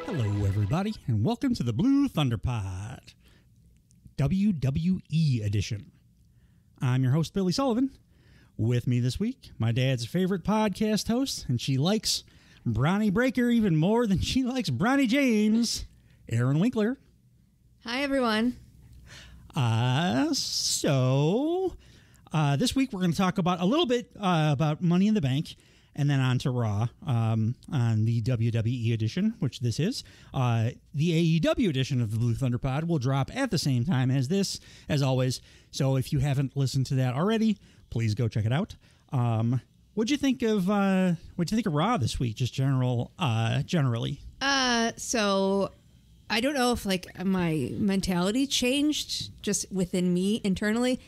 Hello, everybody, and welcome to the Blue Thunder Pod, WWE Edition. I'm your host, Billy Sullivan. With me this week, my dad's favorite podcast host, and she likes Bronny Breaker even more than she likes Bronny James, Aaron Winkler. Hi, everyone. This week we're going to talk about a little bit about Money in the Bank, and then on to Raw on the WWE edition, which this is. The AEW edition of the Blue Thunder Pod will drop at the same time as this, as always. So if you haven't listened to that already, please go check it out. What'd you think of Raw this week, just generally? So I don't know if my mentality changed just within me internally,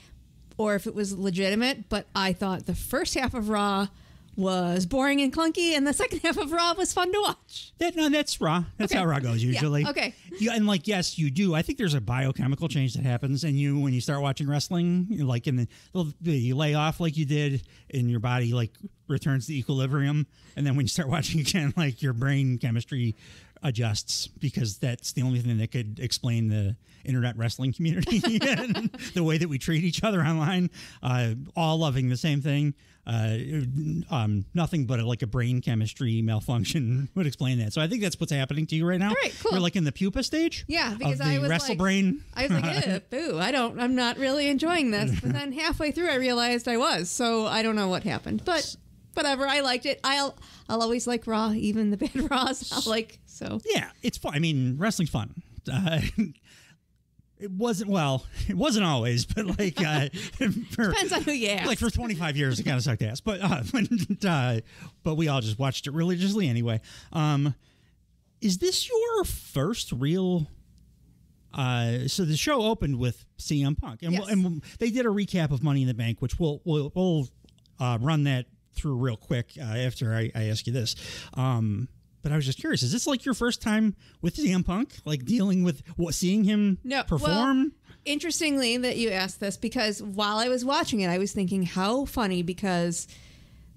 or if it was legitimate. But I thought the first half of Raw was boring and clunky, and the second half of Raw was fun to watch. That's Raw. That's how Raw goes usually. Yeah, okay. Yes, you do. I think there's a biochemical change that happens, and when you start watching wrestling, you lay off like you did, and your body returns to equilibrium, and then when you start watching again, your brain chemistry adjusts, because that's the only thing that could explain the internet wrestling community and the way that we treat each other online, all loving the same thing. Nothing but a brain chemistry malfunction would explain that. So I think that's what's happening to you right now. All right, cool. You're in the pupa stage. Yeah, because I was wrestle brain. I was like, boo! I'm not really enjoying this. But then halfway through, I realized I was. So I don't know what happened, but whatever. I liked it. I'll always like Raw, even the bad Raws. So. Yeah, it's fun. I mean, wrestling's fun. It wasn't always, but depends on who you ask. For 25 years, it kind of sucked ass. But we all just watched it religiously anyway. Is this your first real? So the show opened with CM Punk, and, yes. and they did a recap of Money in the Bank, which we'll run that through real quick after I ask you this. But I was just curious, is this your first time with CM Punk, dealing with seeing him perform? Well, interestingly that you asked this, because while I was watching it, I was thinking how funny, because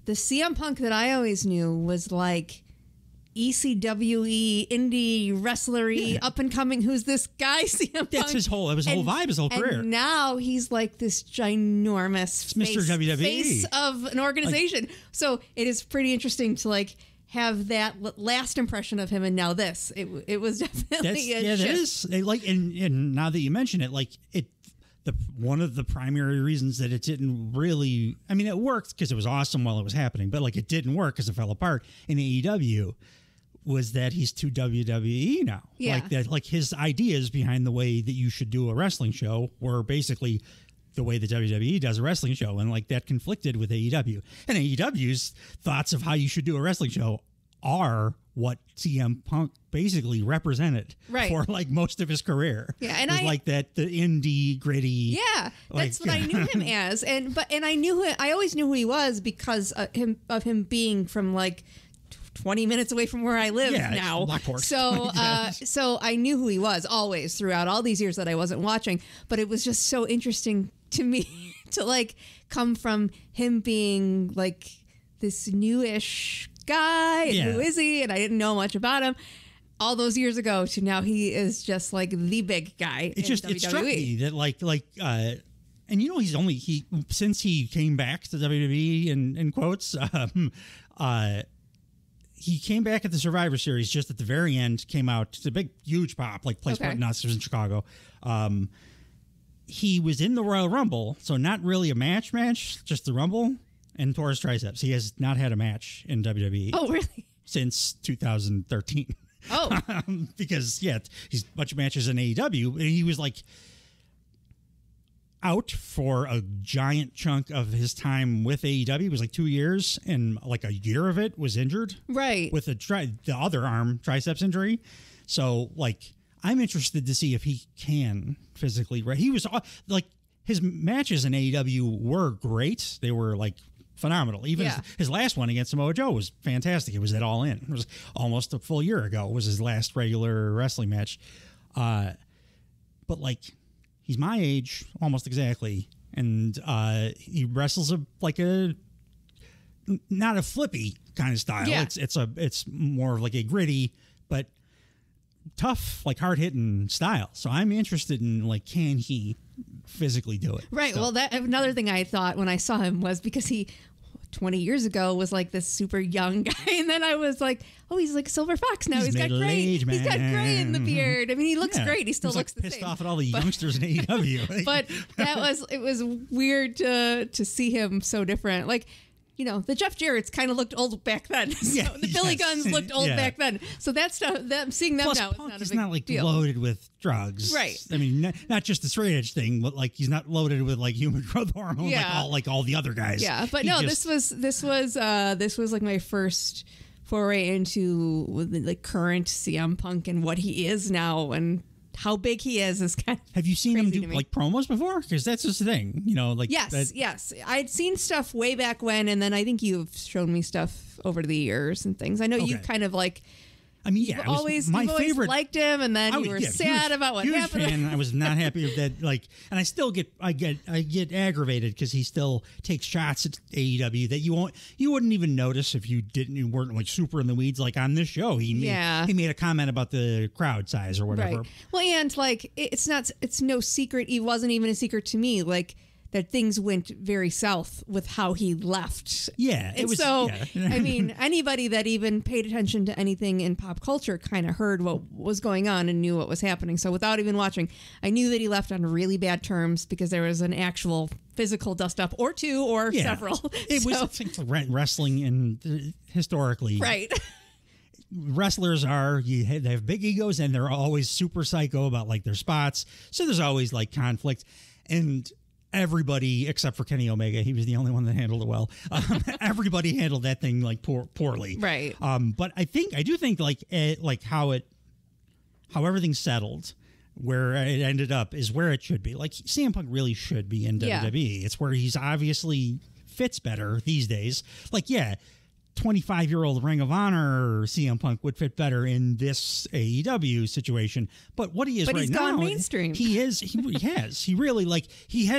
the CM Punk that I always knew was ECWE, indie wrestlery, up and coming. Who's this guy, CM Punk? That's his whole vibe, his whole career. And now he's this ginormous Mr. WWE. face of an organization. So it is pretty interesting to have that last impression of him, and now this. It was definitely a shift. That is. And now that you mention it, one of the primary reasons that it didn't really, it worked because it was awesome while it was happening, but it didn't work because it fell apart in AEW, was that he's too WWE now. Yeah. His ideas behind the way that you should do a wrestling show were basically the way the WWE does a wrestling show, and that conflicted with AEW. And AEW's thoughts of how you should do a wrestling show are what CM Punk basically represented for most of his career. Yeah, and the indie gritty. Yeah, that's what I knew him as, and I always knew who he was because of him being from 20 minutes away from where I live now. So I knew who he was always throughout all these years that I wasn't watching. But it was just so interesting to me to come from him being this newish guy. And who is he? And I didn't know much about him all those years ago to now he is just the big guy. It struck me that and since he came back to WWE in quotes, he came back at the Survivor Series just at the very end, came out. It's a big, huge pop, place went nuts. It was in Chicago. He was in the Royal Rumble, so not really a match, just the Rumble, and tore his triceps. He has not had a match in WWE. Oh, really? Since 2013. Oh. Because, he's a bunch of matches in AEW, and he was out for a giant chunk of his time with AEW. It was 2 years, and a year of it was injured. Right. With the other arm triceps injury. So I'm interested to see if he can physically. He was his matches in AEW were great. They were phenomenal. Even his last one against Samoa Joe was fantastic. It was at All In. It was almost a full year ago. It was his last regular wrestling match. But he's my age, almost exactly, and he wrestles not a flippy kind of style. Yeah. It's more of a gritty, but tough, like hard hitting style. So I'm interested in like, can he physically do it? Right. So. Well, that another thing I thought when I saw him was because he 20 years ago was like this super young guy, and then I was like, oh, he's like Silver Fox now. He's got gray. He's got gray in the beard. I mean, he looks great. He still looks like the pissed same. off at all the youngsters in AEW. But it was weird to see him so different. Like, you know, the Jeff Jarrett's kind of looked old back then. So the Billy Gunns looked old back then. So that stuff, seeing them Plus, now Punk is not a big deal. Loaded with drugs. Right. I mean, not just the straight edge thing, but like he's not loaded with like human growth hormone like all the other guys. Yeah, but this was like my first foray into like current CM Punk and what he is now and how big he is kind of. Have you seen him do like promos before? Because that's his thing, you know. Like yes. I'd seen stuff way back when, and then I think you've shown me stuff over the years and things. I know you've kind of like. I mean, you've always liked him, and then you were sad about what happened. Fan. I was not happy with that. Like, and I still get aggravated because he still takes shots at AEW that you wouldn't even notice if you weren't like super in the weeds. Like on this show, he made a comment about the crowd size or whatever. Right. Well, and like it's no secret. It wasn't even a secret to me. Like. That things went very south with how he left. Yeah. I mean, anybody that even paid attention to anything in pop culture kind of heard what was going on and knew what was happening. So without even watching, I knew that he left on really bad terms because there was an actual physical dust-up or two or several. It was things like wrestling and historically. Right. Wrestlers they have big egos and they're always super psycho about like their spots. So there's always like conflict. And everybody except for Kenny Omega, he was the only one that handled it well. Everybody handled that thing like poorly, right? But I do think like how everything settled, where it ended up is where it should be. Like CM Punk really should be in WWE. It's where he's obviously fits better these days. Like 25-year-old Ring of Honor CM Punk would fit better in this AEW situation. But what he is right now, he's gone mainstream. He has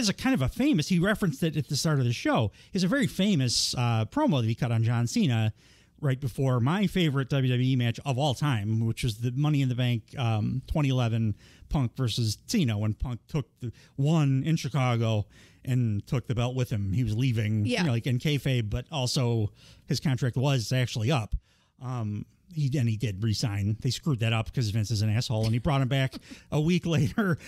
a kind of a famous, he referenced it at the start of the show, is a very famous promo that he cut on John Cena right before my favorite WWE match of all time, which was the Money in the Bank 2011 Punk versus Cena, when Punk won in Chicago and took the belt with him. He was leaving, like in kayfabe, but also his contract was actually up. He did resign. They screwed that up because Vince is an asshole, and he brought him back a week later.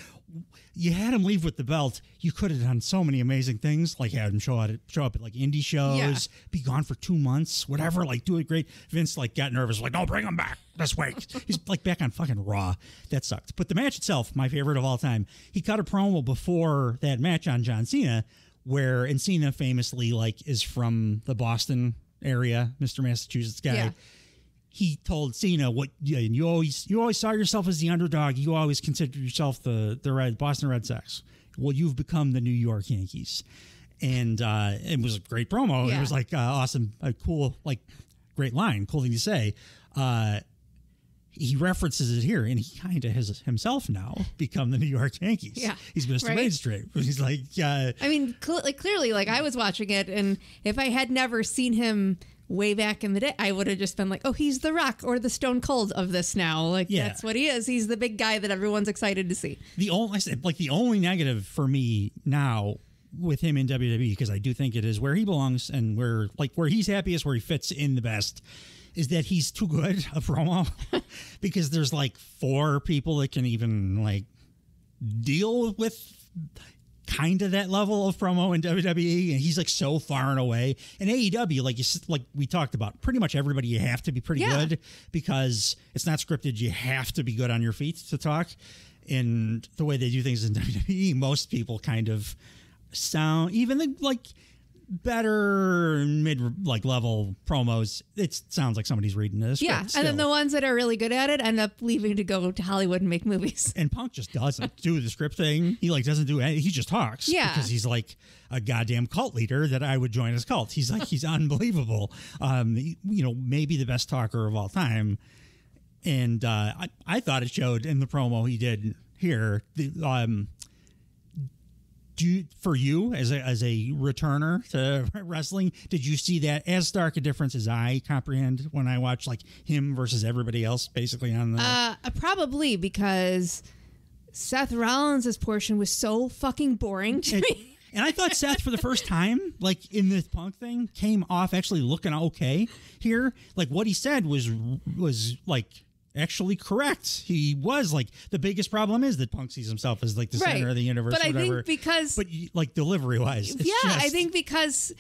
You had him leave with the belt. You could have done so many amazing things, like had him show up at like indie shows, be gone for 2 months, whatever. Like do it great. Vince like got nervous, like, "No, bring him back this week." He's like back on fucking Raw. That sucked. But the match itself, my favorite of all time. He cut a promo before that match on John Cena, and Cena famously like is from the Boston area, Mr. Massachusetts guy. Yeah. He told Cena, you always saw yourself as the underdog. You always considered yourself the Boston Red Sox. Well, you've become the New York Yankees. And it was a great promo. Yeah. It was like awesome, cool, like great line, cool thing to say. He references it here, and he kind of has himself now become the New York Yankees. Yeah, he's Mr. Mainstream. He's like, I mean, clearly, like I was watching it, and if I had never seen him way back in the day, I would have just been like, oh, he's the Rock or the Stone Cold of this now. Like, that's what he is. He's the big guy that everyone's excited to see. The only negative for me now with him in WWE, because I do think it is where he belongs and where he's happiest, where he fits in the best, is that he's too good a promo. Because there's like 4 people that can even like deal with kind of that level of promo in WWE, and he's like so far and away. In AEW, like we talked about, pretty much everybody, you have to be pretty good because it's not scripted. You have to be good on your feet to talk. And the way they do things in WWE, most people kind of sound, even the better mid level promos, it sounds like somebody's reading this. Yeah, and then the ones that are really good at it end up leaving to go to Hollywood and make movies. And Punk just doesn't do the script thing. He doesn't do anything. He just talks. Yeah, because he's like a goddamn cult leader that I would join his cult. He's unbelievable. Maybe the best talker of all time. And I thought it showed in the promo he did here. for you as a returner to wrestling, did you see that as stark a difference as I comprehend when I watch like him versus everybody else basically on the probably because Seth Rollins' portion was so fucking boring to me. And I thought Seth, for the first time, like in this Punk thing, came off actually looking okay here. Like what he said was like actually correct. He was like, the biggest problem is that Punk sees himself as like the center of the universe. But or whatever. I think because, but like delivery wise, I think because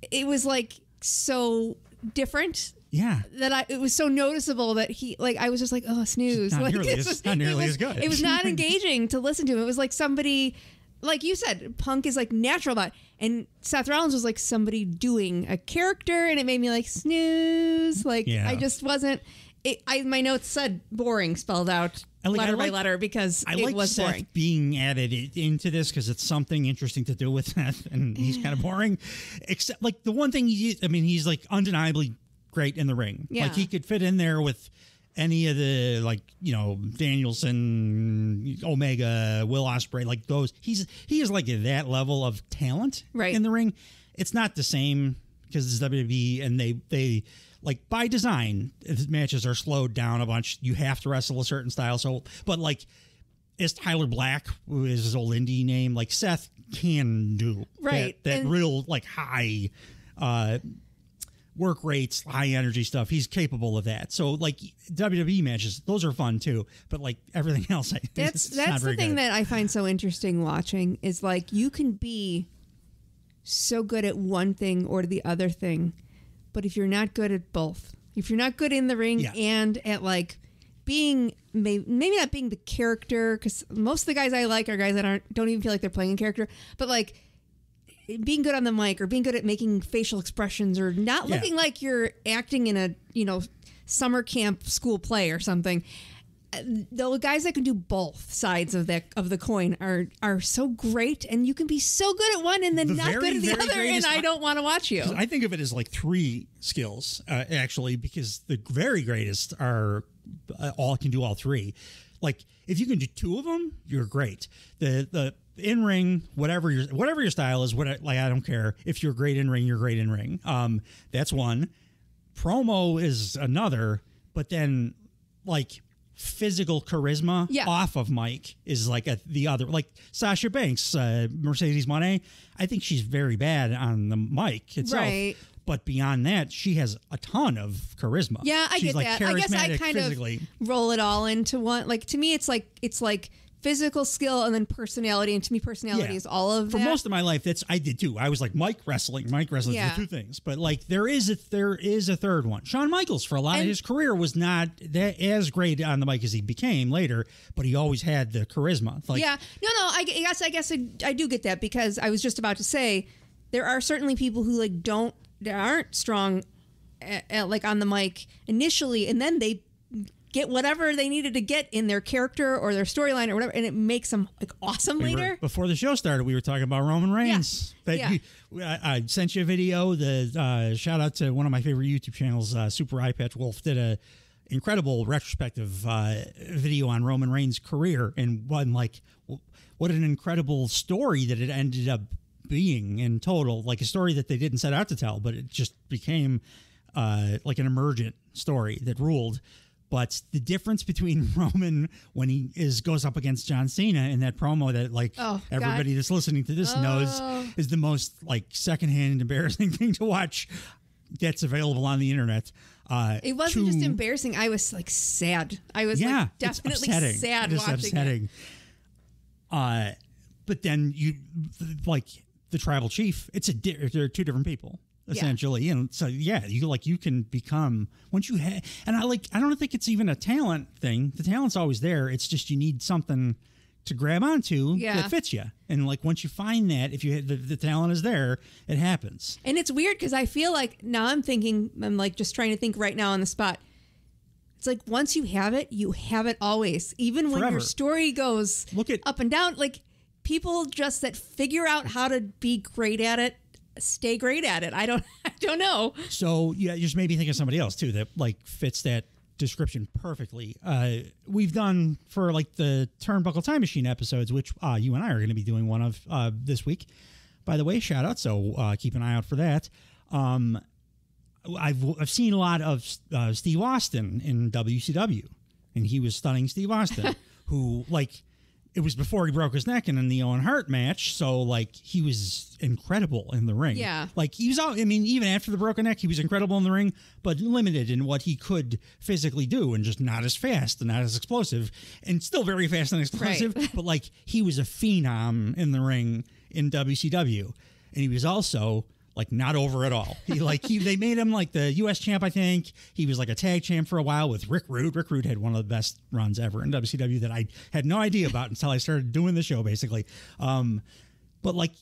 it was like so different. Yeah, that it was so noticeable that he like I was just like, oh, snooze. Not like nearly as good. It was not engaging to listen to him. It was like somebody. Like you said, Punk is like natural about it. And Seth Rollins was like somebody doing a character, and it made me like snooze. Like I just wasn't. My notes said boring spelled out letter by letter because it was Seth boring. Being added into this because it's something interesting to do with Seth, and he's kind of boring. Except like the one thing he's like undeniably great in the ring. Yeah. Like he could fit in there with any of the like Danielson, Omega, Will Ospreay, like those. He is like at that level of talent in the ring. It's not the same because it's WWE and they like by design matches are slowed down a bunch. You have to wrestle a certain style. So, but like as Tyler Black is his old indie name, like Seth can do that real like high work rates, high energy stuff. He's capable of that. So like WWE matches, those are fun too. But like everything else, that's the thing that I find so interesting watching is like you can be so good at one thing or the other thing, but if you're not good at both, if you're not good in the ring and at like being maybe not being the character, because most of the guys I like are guys that don't even feel like they're playing a character, but like being good on the mic or being good at making facial expressions or not looking like you're acting in a summer camp school play or something. The guys that can do both sides of the coin are so great, and you can be so good at one and then not good at the other, and I don't want to watch you. I think of it as like three skills actually, because the very greatest are all can do all three. Like if you can do two of them, you're great. The in ring, whatever your style is, I don't care. If you're great in ring, you're great in ring. That's one. Promo is another, but then like physical charisma off of mic is like the other. Like Sasha Banks, Mercedes Moné, I think she's very bad on the mic itself. Right. But beyond that, she has a ton of charisma. Yeah, She's get that. I guess I kind physically. Of roll it all into one. Like to me, it's like physical skill and then personality. And to me, personality is all of that. For most of my life, I did too. I was like mic wrestling the two things. But like there is a third one. Shawn Michaels for a lot of his career was not that as great on the mic as he became later, but he always had the charisma. Like, I guess I do get that, because I was just about to say there are certainly people who like aren't strong at like on the mic initially, and then they get whatever they needed to get in their character or their storyline or whatever, and it makes them like awesome later. Before the show started, we were talking about Roman Reigns. I sent you a video. The shout out to one of my favorite YouTube channels, Super Eye Patch Wolf, did a incredible retrospective video on Roman Reigns' career, and what an incredible story that it ended up being in total. Like a story that they didn't set out to tell, but it just became like an emergent story that ruled. But the difference between Roman when he goes up against John Cena in that promo that everybody that's listening to this knows is the most like secondhand embarrassing thing to watch that's available on the internet. It wasn't just embarrassing. I was like sad. I was like definitely sad watching it. But then you like the tribal chief. They're two different people. Essentially, and so you can become once you have, and I don't think it's even a talent thing. The talent's always there. It's just you need something to grab onto that fits you, and like once you find that, if you the talent is there, it happens. And it's weird because I feel like now I'm like just trying to think right now on the spot. It's like once you have it always, even when your story goes up and down. Like people just that figure out how to be great at it. Stay great at it. I don't know. So you just made me think of somebody else too that like fits that description perfectly. We've done for like the Turnbuckle Time Machine episodes, which you and I are going to be doing one of this week. By the way, shout out. So keep an eye out for that. I've seen a lot of Steve Austin in WCW, and he was stunning Steve Austin, who like it was before he broke his neck in the Owen Hart match. So like he was incredible in the ring. Yeah, like he was. I mean, even after the broken neck, he was incredible in the ring, but limited in what he could physically do, and just not as fast and not as explosive, and still very fast and explosive. Right. But like he was a phenom in the ring in WCW, and he was also like not over at all. They made him like the U.S. champ, I think. He was like a tag champ for a while with Rick Rude. Rick Rude had one of the best runs ever in WCW that I had no idea about until I started doing the show, basically. But like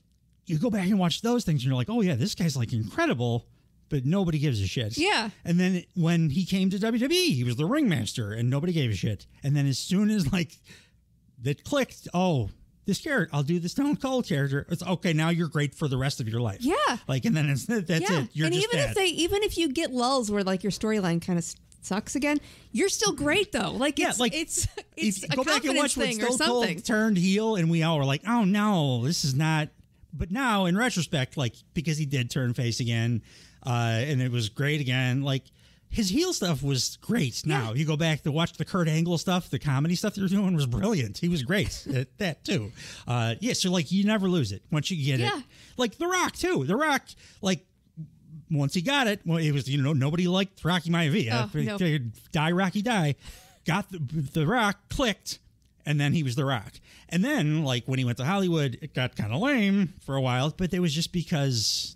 you go back and watch those things and you're like, oh yeah, this guy's like incredible, but nobody gives a shit. Yeah. And then when he came to WWE, he was the ringmaster and nobody gave a shit. And then as soon as like that clicked, oh, this character, I'll do the Stone Cold character. It's okay. Now you're great for the rest of your life. Yeah. Like, and then that's it. You're and just even if you get lulls where like your storyline kind of sucks again, you're still great though. Like, it's a go back and watch when Stone Cold turned heel, and we all were like, oh no, this is not. But now in retrospect, like because he did turn face again, and it was great again. Like his heel stuff was great. Now you go back to watch the Kurt Angle stuff, the comedy stuff they were doing was brilliant. He was great at that too. So like you never lose it once you get it. Like The Rock too. The Rock, like once he got it, well, it was nobody liked Rocky Maivia. No. Die Rocky die. Got the Rock clicked, and then he was The Rock. And then like when he went to Hollywood, it got kind of lame for a while, but it was just because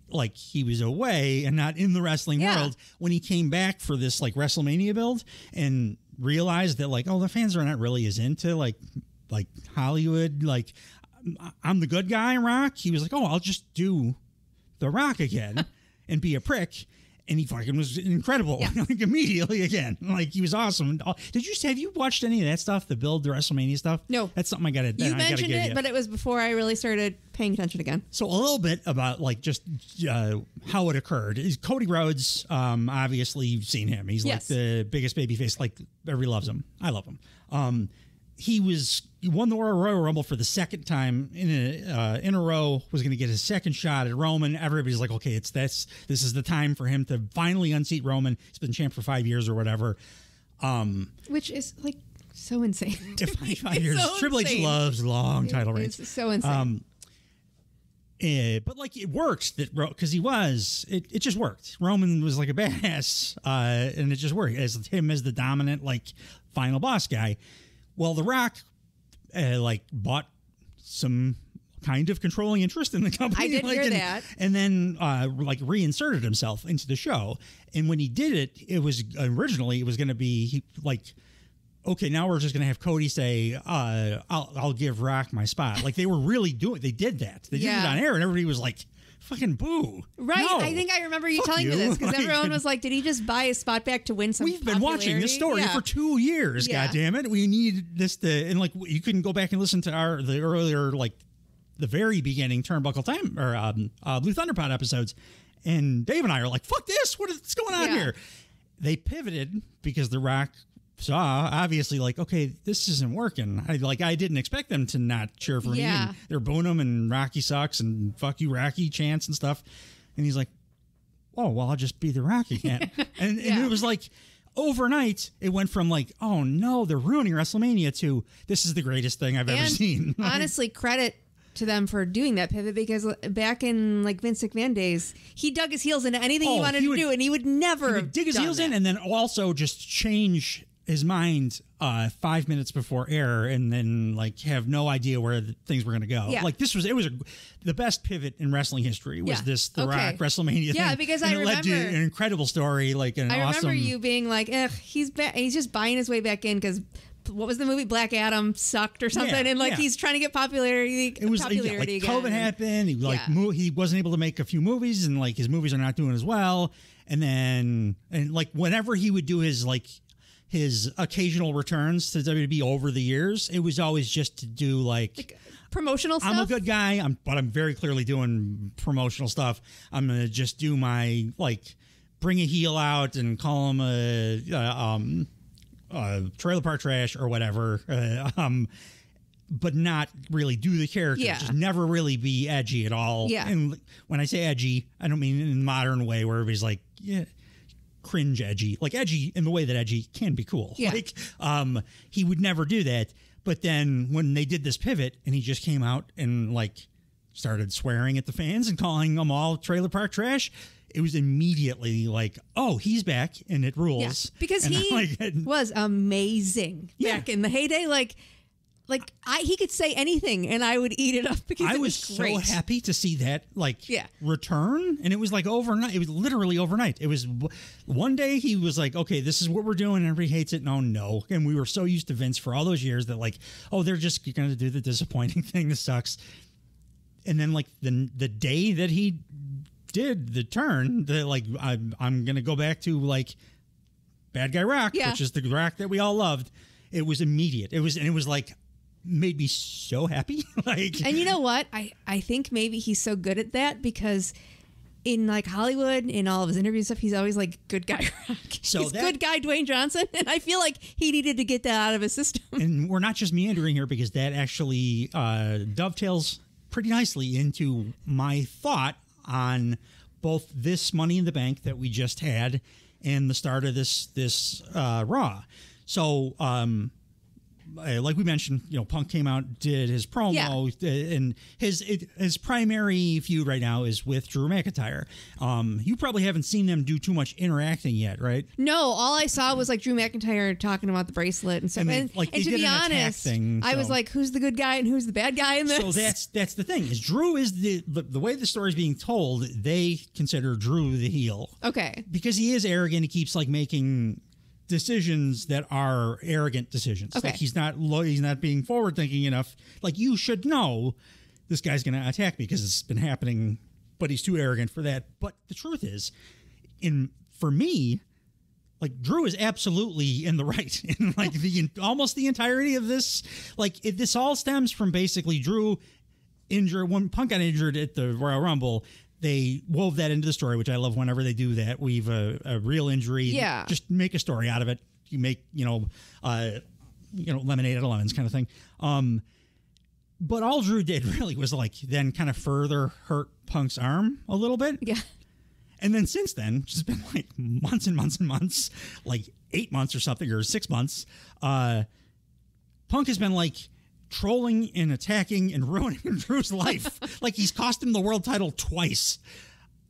like he was away and not in the wrestling world. When he came back for this like WrestleMania build and realized that like, oh, the fans are not really as into like Hollywood. Like I'm the good guy, Rock. He was like, oh, I'll just do The Rock again and be a prick. And he fucking was incredible like immediately again. Like he was awesome. Have you watched any of that stuff? The build, the WrestleMania stuff? No. That's something I got to You mentioned it, but it was before I really started paying attention again. So a little bit about like just how it occurred. Cody Rhodes, obviously you've seen him. He's like the biggest babyface. Like everybody loves him. I love him. He won the Royal Rumble for the second time in a row, was going to get his second shot at Roman. Everybody's like, okay, this is the time for him to finally unseat Roman. He's been champ for 5 years or whatever. Which is like so insane. 5 years. So Triple H loves long title reigns. It's so insane. But like it worked because it just worked. Roman was like a badass, and it just worked as him as the dominant like final boss guy. Well, The Rock bought some kind of controlling interest in the company. I did hear that. And then reinserted himself into the show. And when he did it, it was originally going to be okay, now we're just going to have Cody say, I'll give Rock my spot. Like they were really they did that. They did it on air and everybody was like, fucking boo. Right. No. I think I remember you telling me this because everyone was like, did he just buy his spot back to win some We've been watching this story for 2 years, goddammit. We need this and like you can go back and listen to the earlier, like the very beginning Turnbuckle Time or Blue Thunderpod episodes. And Dave and I are like, fuck this. What's going on here? They pivoted because The Rock saw obviously like, okay, this isn't working. I didn't expect them to not cheer for me. And they're booing him and Rocky sucks and fuck you Rocky chants and stuff. And he's like, oh, well, I'll just be The Rock again. and it was like overnight it went from like, oh no, they're ruining WrestleMania to this is the greatest thing I've ever seen. Honestly, credit to them for doing that pivot because back in like Vince McMahon days, he dug his heels into anything he wanted to do and he would never dig his heels in and then also just change his mind 5 minutes before air and then like have no idea where things were going to go. Like the best pivot in wrestling history was this The Rock WrestleMania thing. Yeah, because I remember it led to an incredible story. Like an awesome. I remember you being like, he's just buying his way back in because what was the movie? Black Adam sucked or something, and like he's trying to get popularity. It was popularity again. COVID happened. He wasn't able to make a few movies, and like his movies are not doing as well. And then like whenever he would do his occasional returns to WWE over the years, it was always just to do like promotional stuff. I'm a good guy, but I'm very clearly doing promotional stuff. I'm going to just do my like bring a heel out and call him a trailer park trash or whatever, but not really do the character. Yeah. Just never really be edgy at all. Yeah. And when I say edgy, I don't mean in a modern way where everybody's like, yeah, cringe edgy. Like edgy in the way that edgy can be cool. Yeah. Like, he would never do that. But then when they did this pivot and he just came out and like started swearing at the fans and calling them all trailer park trash, it was immediately like, oh, he's back and it rules. Yeah, because and he was amazing back in the heyday. He could say anything and I would eat it up because I was so happy to see that return. And it was like overnight. It was literally overnight. It was one day he was like, okay, this is what we're doing. And everybody hates it. No. And we were so used to Vince for all those years that like, oh, they're just going to do the disappointing thing. This sucks. And then like the day that he did the turn, I'm going to go back to like Bad Guy Rock, which is the Rock that we all loved. It was immediate. It was like, made me so happy. And you know what? I think maybe he's so good at that because in like Hollywood, in all of his interview stuff, he's always like good guy Rock. So he's good guy Dwayne Johnson, and I feel like he needed to get that out of his system. And we're not just meandering here because that actually dovetails pretty nicely into my thought on both this Money in the Bank that we just had and the start of this Raw. So, like we mentioned, Punk came out, did his promo, and his primary feud right now is with Drew McIntyre. You probably haven't seen them do too much interacting yet, right? No, all I saw was like Drew McIntyre talking about the bracelet and stuff. And to be honest, I was like, who's the good guy and who's the bad guy in this? So that's the thing. Is Drew is the way the story's being told, they consider Drew the heel. Okay. Because he is arrogant, he keeps like making decisions that are arrogant decisions. Okay. Like he's not being forward thinking enough. Like you should know this guy's going to attack me because it's been happening, but he's too arrogant for that. But the truth is, for me, like Drew is absolutely in the right in like almost the entirety of this. Like this all stems from basically Drew injured when Punk got injured at the Royal Rumble. They wove that into the story, which I love whenever they do that. Weave a real injury. Yeah. Just make a story out of it. You make, lemonade out of lemons kind of thing. But all Drew did really was like then kind of further hurt Punk's arm a little bit. Yeah. And then since then, it's been like months and months and months, like 8 months or something, or 6 months. Punk has been like trolling and attacking and ruining Drew's life. Like he's cost him the world title twice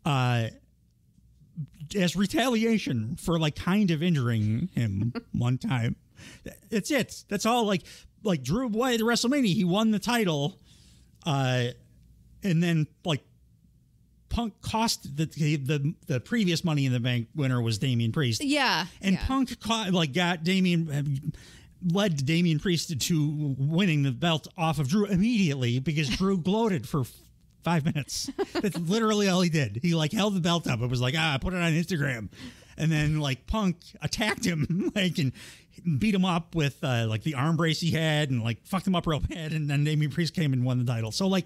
as retaliation for like kind of injuring him one time. That's it. That's all. Like Drew Boy at WrestleMania, he won the title and then like Punk cost the previous Money in the Bank winner was Damian Priest. Yeah. And Punk got Damian led Damian Priest to winning the belt off of Drew immediately because Drew gloated for 5 minutes. That's literally all he did. He like held the belt up. It was like, put it on Instagram. And then like Punk attacked him and beat him up with like the arm brace he had and like fucked him up real bad. And then Damian Priest came and won the title. So like,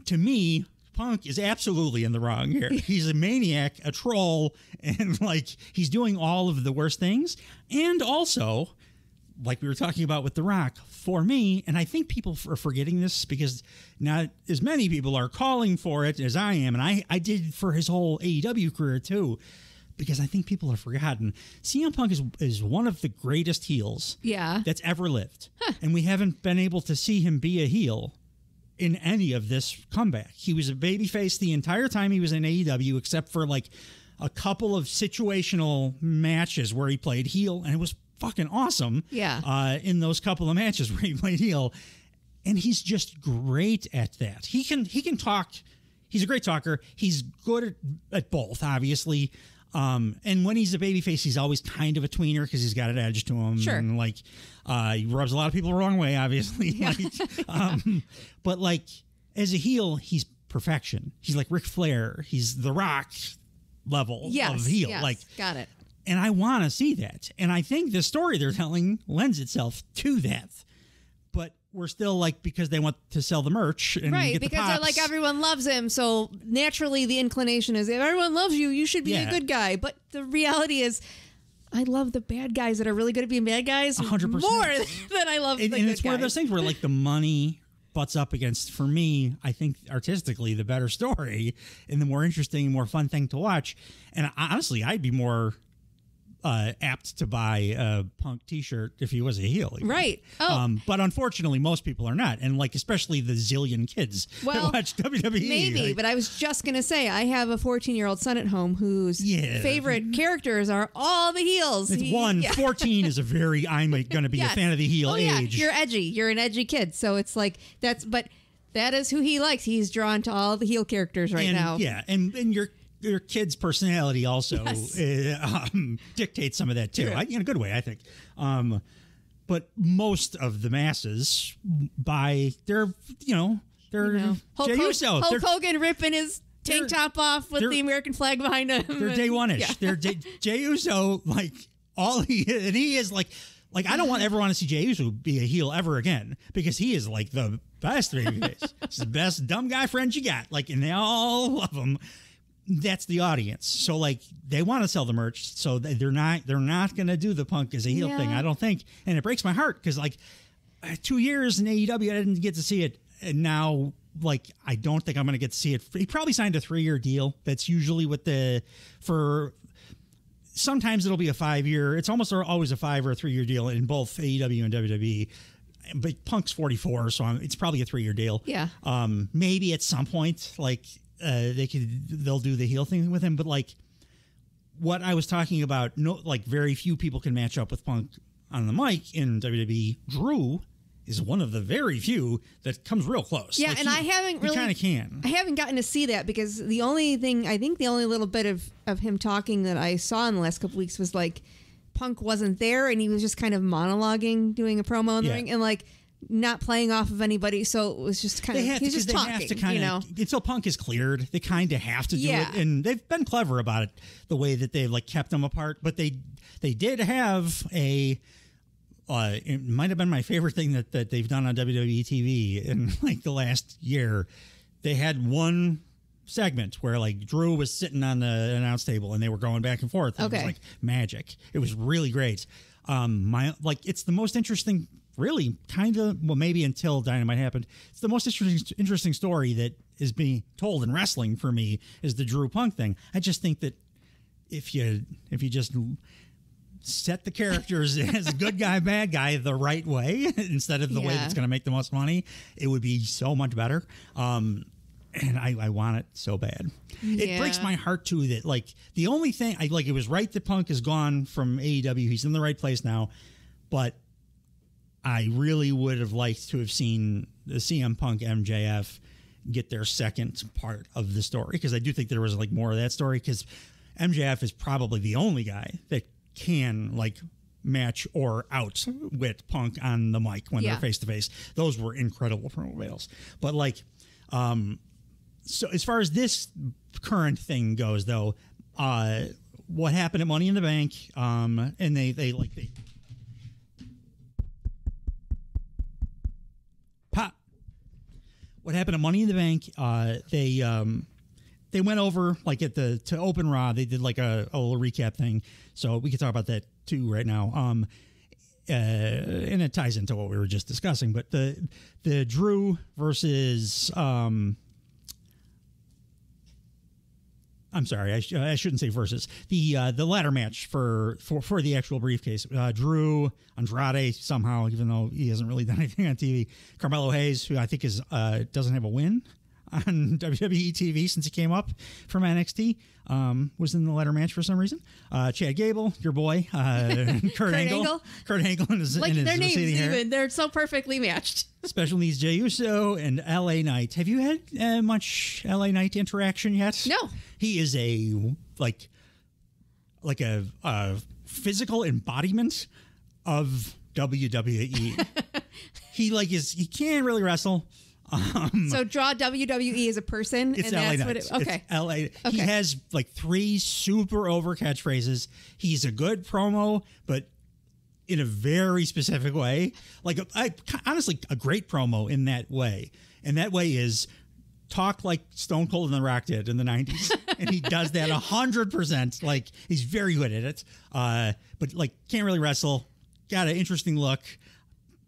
to me, Punk is absolutely in the wrong here. He's a maniac, a troll, and like he's doing all of the worst things. And also, like we were talking about with The Rock, for me, and I think people are forgetting this because not as many people are calling for it as I am, and I did for his whole AEW career too, because I think people have forgotten. CM Punk is one of the greatest heels that's ever lived. And we haven't been able to see him be a heel in any of this comeback. He was a babyface the entire time he was in AEW, except for like a couple of situational matches where he played heel, and it was fucking awesome. Yeah. In those couple of matches where he played heel, and he's just great at that. He can talk. He's a great talker. He's good at both, obviously. And when he's a babyface, he's always kind of a tweener because he's got an edge to him. Sure. And like, he rubs a lot of people the wrong way, obviously. Yeah. But like, as a heel, he's perfection. He's like Ric Flair. He's The Rock level of heel. Yes, like, got it. And I want to see that. And I think the story they're telling lends itself to that. But we're still like, because they want to sell the merch and get because the they're pops. like, everyone loves him, so naturally the inclination is, if everyone loves you, you should be a good guy. But the reality is, I love the bad guys that are really good at being bad guys 100%. more than I love the good and it's guys. one of those things where like the money butts up against, for me, I think artistically the better story and the more interesting, more fun thing to watch. And honestly, I'd be more apt to buy a Punk t-shirt if he was a heel. Right. Oh. But unfortunately, most people are not. And like, especially the zillion kids that watch WWE. Maybe, but I was just going to say, I have a 14-year-old son at home whose favorite characters are all the heels. It's 14 is a very, I'm going to be a fan of the heel age. You're edgy. You're an edgy kid. So it's like, but that is who he likes. He's drawn to all the heel characters now. Yeah. And your kid's personality also dictates some of that too, in a good way, I think. But most of the masses buy they're Hulk Jey Uso. Hulk Hogan ripping his tank top off with the American flag behind him. They're day one-ish. Yeah. They're Jey Uso, like he is like I don't ever want to see Jey Uso be a heel ever again, because he is like the best babyface. He's the best dumb guy friend you got. Like, and they all love him. That's the audience. So like they want to sell the merch, so they're not going to do the Punk as a heel thing, I don't think. And it breaks my heart because like 2 years in AEW I didn't get to see it, and now like I don't think I'm going to get to see it. He probably signed a 3-year deal. That's usually what sometimes it'll be a 5-year. It's almost always a 5 or a 3-year deal in both AEW and WWE. But Punk's 44, so it's probably a 3-year deal. Yeah. Maybe at some point like they'll do the heel thing with him, but like what I was talking about, like very few people can match up with Punk on the mic in WWE. Drew is one of the very few that comes real close. Yeah, like and I haven't really kind of can. I haven't gotten to see that, because the only little bit of him talking that I saw in the last couple weeks was like Punk wasn't there and he was just kind of monologuing, doing a promo in the ring, and like not playing off of anybody, so it was just kind of he's just talking, until Punk is cleared, they kind of have to do it, and they've been clever about it, the way that they've like kept them apart. But they did have it might have been my favorite thing that they've done on WWE TV in like the last year. They had one segment where like Drew was sitting on the announce table and they were going back and forth. It was like magic. It was really great. It's the most interesting, really kind of, well, maybe until Dynamite happened, it's the most interesting story that is being told in wrestling for me is the Drew Punk thing. I just think that if you just set the characters as good guy, bad guy the right way instead of the way that's going to make the most money, it would be so much better. And I want it so bad. It breaks my heart too that like the only thing it was right that Punk is gone from AEW. He's in the right place now, but I really would have liked to have seen the CM Punk MJF get their second part of the story, because I do think there was like more of that story, because MJF is probably the only guy that can like match or out with Punk on the mic when they're face to face. Those were incredible promo battles. But like, so as far as this current thing goes, though, what happened at Money in the Bank, and they pop. What happened at Money in the Bank? They went over like to open Raw. They did like a little recap thing, so we could talk about that too right now. And it ties into what we were just discussing. But the Drew versus I'm sorry, I shouldn't say versus the ladder match for the actual briefcase. Drew Andrade somehow, even though he hasn't really done anything on TV. Carmelo Hayes, who I think is doesn't have a win on WWE TV since he came up from NXT, was in the ladder match for some reason. Chad Gable, your boy, Kurt Angle in his their names hair. even, they're so perfectly matched. Special Needs Jey Uso and LA Knight. Have you had much LA Knight interaction yet? No. He is a physical embodiment of WWE. He can't really wrestle. So draw WWE as a person, it's and LA that's Knight. what it. Okay. It's LA. Okay. He has like 3 super over catchphrases. He's a good promo, but in a very specific way. Like, honestly, a great promo in that way. And that way is talk like Stone Cold and The Rock did in the 90s. And he does that 100%. Like, he's very good at it. But, like, can't really wrestle. Got an interesting look.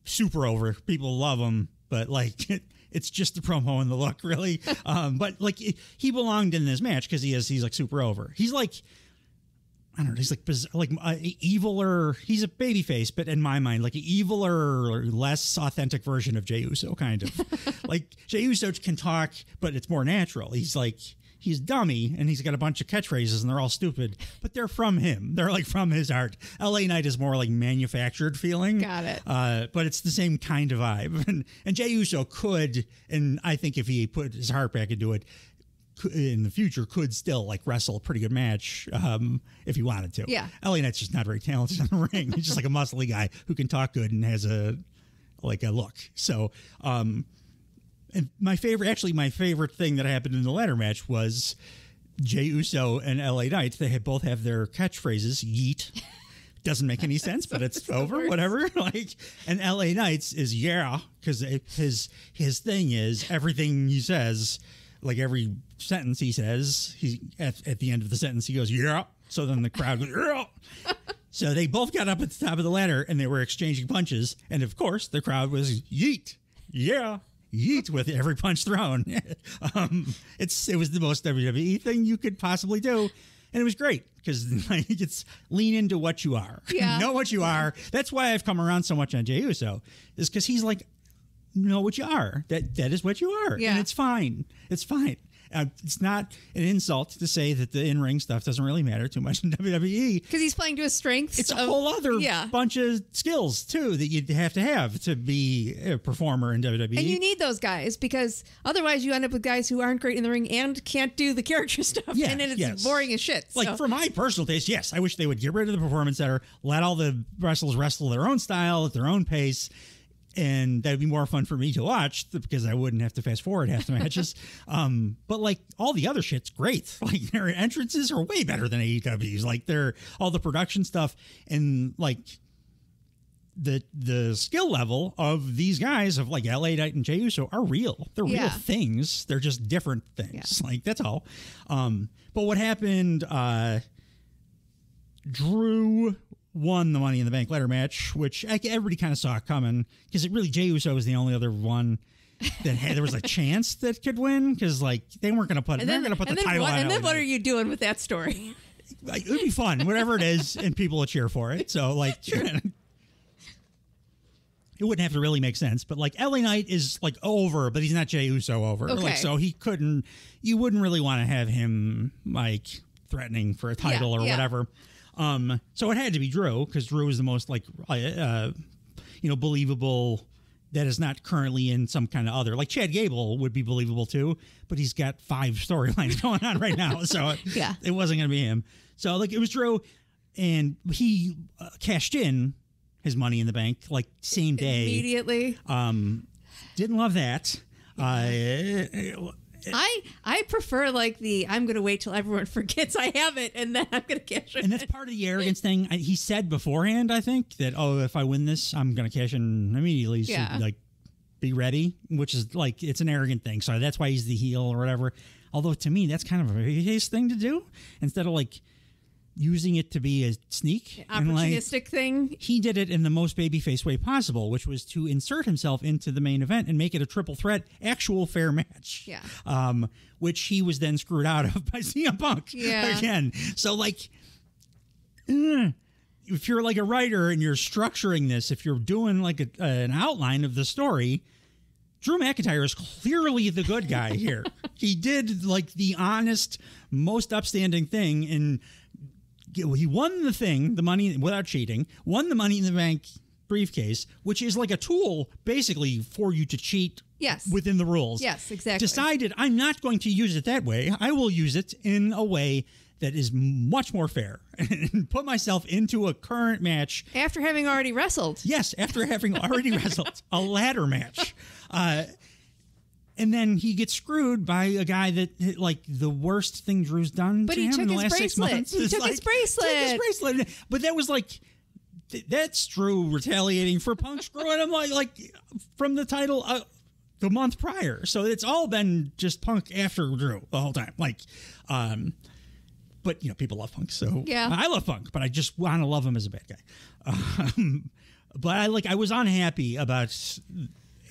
Super over. People love him. But, like, it's just the promo and the look, really. But, like, he belonged in this match because he's, like, super over. He's, like, I don't know. He's, like eviler. He's a babyface, but in my mind, like, an eviler or less authentic version of Jey Uso, kind of. Like, Jey Uso can talk, but it's more natural. He's, like, he's dummy, and he's got a bunch of catchphrases, and they're all stupid, but they're from him. They're, like, from his heart. LA Knight is more, like, manufactured feeling. Got it. But it's the same kind of vibe. And Jey Uso could, and I think if he put his heart back into it, in the future, could still, like, wrestle a pretty good match if he wanted to. Yeah. LA Knight's just not very talented in the ring. He's just like a muscly guy who can talk good and has a look. So, and my favorite thing that happened in the ladder match was Jey Uso and LA Knight. They both have their catchphrases. Yeet. Doesn't make any sense, but it's over, whatever. Like, and LA Knight's is yeah, because his thing is everything he says, like every sentence he says, at the end of the sentence he goes, yeah. So then the crowd goes, yeah. So they both got up at the top of the ladder and they were exchanging punches. And of course, the crowd was yeet. Yeah. Yeet with every punch thrown. It was the most WWE thing you could possibly do. And it was great because, like, it's lean into what you are. Yeah. Know what you are. That's why I've come around so much on Jey Uso, is because he's like, know what you are. That is what you are. Yeah. And it's fine. It's fine. It's not an insult to say that the in-ring stuff doesn't really matter too much in WWE. Because he's playing to his strengths. It's a whole other bunch of skills, too, that you'd have to be a performer in WWE. And you need those guys, because otherwise you end up with guys who aren't great in the ring and can't do the character stuff. Yeah, and then it's boring as shit. Like, for my personal taste, yes, I wish they would get rid of the performance center, let all the wrestlers wrestle their own style at their own pace. And that'd be more fun for me to watch because I wouldn't have to fast forward half the matches. But, like, all the other shit's great. Like, their entrances are way better than AEW's. Like, they're all the production stuff and, like, the skill level of these guys of, like, LA Knight and Jey Uso are real. They're real things. They're just different things. Yeah. Like, that's all. But what happened? Drew won the Money in the Bank ladder match, which everybody kind of saw coming because it really, Jey Uso was the only other one that there was a chance that could win, because, like, they weren't going to put the title on. And then what are you doing with that story? Like, it would be fun, whatever it is, and people will cheer for it. So, like, it wouldn't have to really make sense. But, like, LA Knight is, like, over, but he's not Jey Uso over. Okay. Like, so you wouldn't really want to have him, like, threatening for a title or whatever. So it had to be Drew, because Drew is the most, like, believable that is not currently in some kind of other. Like, Chad Gable would be believable too, but he's got 5 storylines going on right now, so it wasn't going to be him. So, like, it was Drew, and he cashed in his Money in the Bank, like, same day. Immediately. Didn't love that. I prefer, like, I'm going to wait till everyone forgets I have it, and then I'm going to cash in. And that's part of the arrogance thing. He said beforehand, I think, that, if I win this, I'm going to cash in immediately. So, like, be ready, which is, like, it's an arrogant thing. So that's why he's the heel or whatever. Although, to me, that's kind of a babyface thing to do. Instead of, like, using it to be a sneak. Opportunistic thing. He did it in the most babyface way possible, which was to insert himself into the main event and make it a triple threat, actual fair match. Yeah. Which he was then screwed out of by CM Punk again. So, like, if you're, like, a writer and you're structuring this, if you're doing, like, an outline of the story, Drew McIntyre is clearly the good guy here. He did, like, the honest, most upstanding thing, and he won the thing, the money, without cheating, won the Money in the Bank briefcase, which is like a tool basically for you to cheat within the rules. Yes, exactly. Decided, I'm not going to use it that way. I will use it in a way that is much more fair and put myself into a current match. After having already wrestled. Yes, after having already wrestled. A ladder match. And then he gets screwed by a guy that, like, the worst thing Drew's done to him in the last 6 months. He took his bracelet. But that was, like, that's Drew retaliating for Punk screwing him like from the title the month prior. So it's all been just Punk after Drew the whole time. Like, but people love Punk, so yeah. I love Punk, but I just want to love him as a bad guy. But I was unhappy about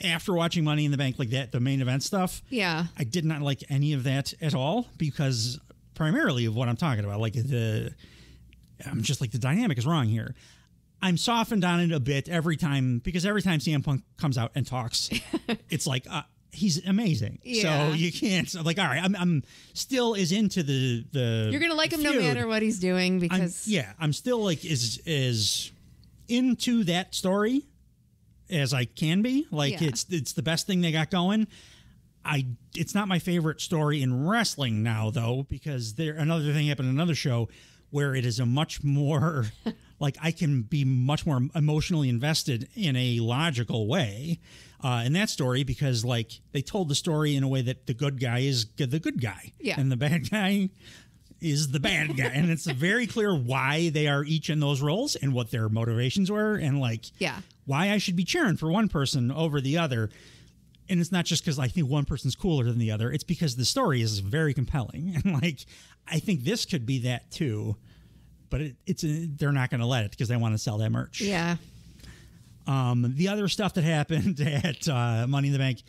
after watching Money in the Bank like that, the main event stuff. Yeah, I did not like any of that at all because primarily of what I'm talking about. Like I'm just like the dynamic is wrong here. I'm softened on it a bit every time because every time CM Punk comes out and talks, it's like he's amazing. Yeah. So you can't all right. I'm still as into the. You're gonna like him no matter what he's doing because I'm still like is into that story as I can be. Like it's the best thing they got going. It's not my favorite story in wrestling now though because another thing happened in another show where it is a much more like I can be much more emotionally invested in a logical way in that story because like they told the story in a way that the good guy is the good guy and the bad guy is the bad guy. And it's very clear why they are each in those roles and what their motivations were and like why I should be cheering for one person over the other. And it's not just because I think one person's cooler than the other. It's because the story is very compelling. And like, I think this could be that too, but they're not going to let it because they want to sell that merch. Yeah. The other stuff that happened at Money in the Bank,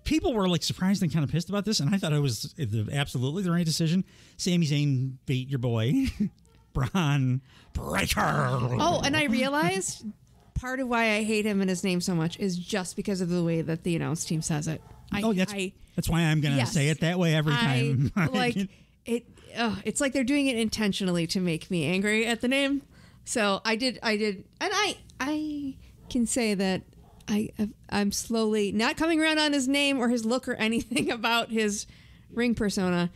people were like surprised and kind of pissed about this. And I thought it was absolutely the right decision. Sami Zayn beat your boy, Braun Breaker. Oh, and I realized part of why I hate him and his name so much is just because of the way that the announce team says it. That's why I'm going to say it that way every time. Like it. It's like they're doing it intentionally to make me angry at the name. So I did, and I can say that I'm slowly not coming around on his name or his look or anything about his ring persona,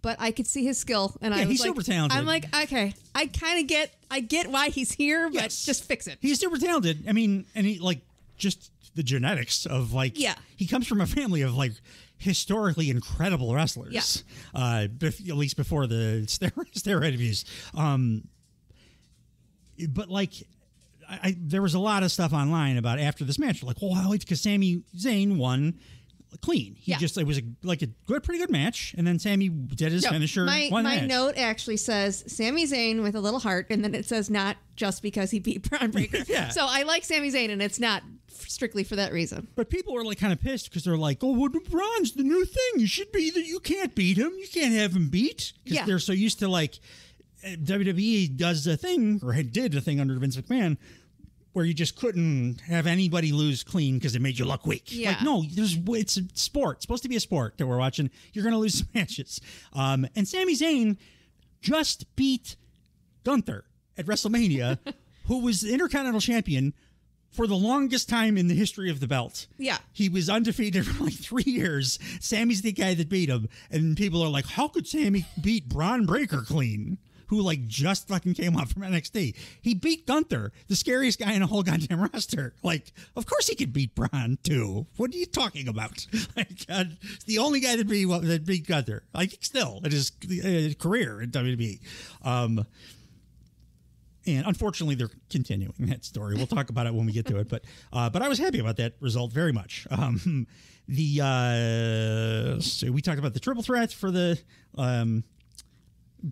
but I could see his skill, and he's super talented. I'm like, okay, I get why he's here, but just fix it. He's super talented. I mean, and he like just the genetics of like he comes from a family of like historically incredible wrestlers. At least before the steroid abuse. But like, there was a lot of stuff online about after this match, like, well, because Sami Zayn won clean. It was a pretty good match, and then Sami did his finisher. My note actually says Sami Zayn with a little heart, and then it says not just because he beat Braun Breaker. So I like Sami Zayn, and it's not strictly for that reason. But people were like kind of pissed because they're like, "Oh, well, Braun's the new thing. You should be that. You can't beat him. You can't have him beat." Because they're so used to like WWE does a thing or did a thing under Vince McMahon where you just couldn't have anybody lose clean because it made you look weak. Like, no, it's a sport. It's supposed to be a sport that we're watching. You're going to lose some matches. And Sami Zayn just beat Gunther at WrestleMania, who was the Intercontinental Champion for the longest time in the history of the belt. He was undefeated for like 3 years. Sammy's the guy that beat him. And people are like, how could Sami beat Braun Breaker clean? Who like just fucking came up from NXT. He beat Gunther, the scariest guy in the whole goddamn roster. Like, of course he could beat Braun too. What are you talking about? Like, the only guy that beat Gunther. Like, still in his career in WWE. And unfortunately, they're continuing that story. We'll talk about it when we get to it. But I was happy about that result very much. So we talked about the triple threat for the.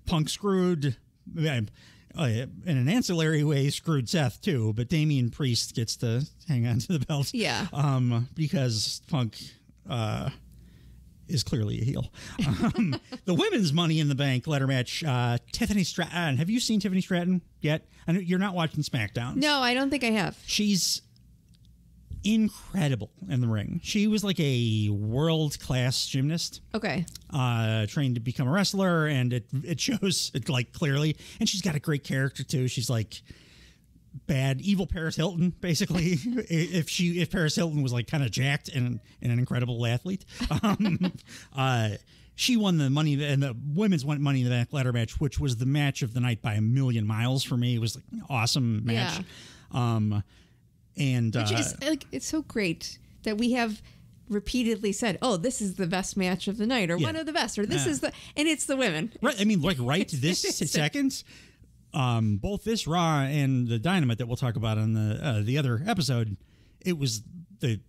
Punk screwed, in an ancillary way, screwed Seth too, but Damian Priest gets to hang on to the belt. Because Punk is clearly a heel. The women's Money in the Bank ladder match, Tiffany Stratton. Have you seen Tiffany Stratton yet? I know you're not watching SmackDown. No, I don't think I have. She's incredible in the ring. She was like a world-class gymnast. Okay. Trained to become a wrestler, and it shows it like clearly. And she's got a great character too. She's like evil Paris Hilton, basically. if Paris Hilton was like kind of jacked and an incredible athlete. She won the women's Money in the Bank ladder match, which was the match of the night by a million miles for me. It was like an awesome match. Which is like, it's so great that we have repeatedly said, "Oh, this is the best match of the night," or one of the best, or this is and it's the women. Right. I mean, like this second, both this Raw and the Dynamite that we'll talk about on the other episode, it was the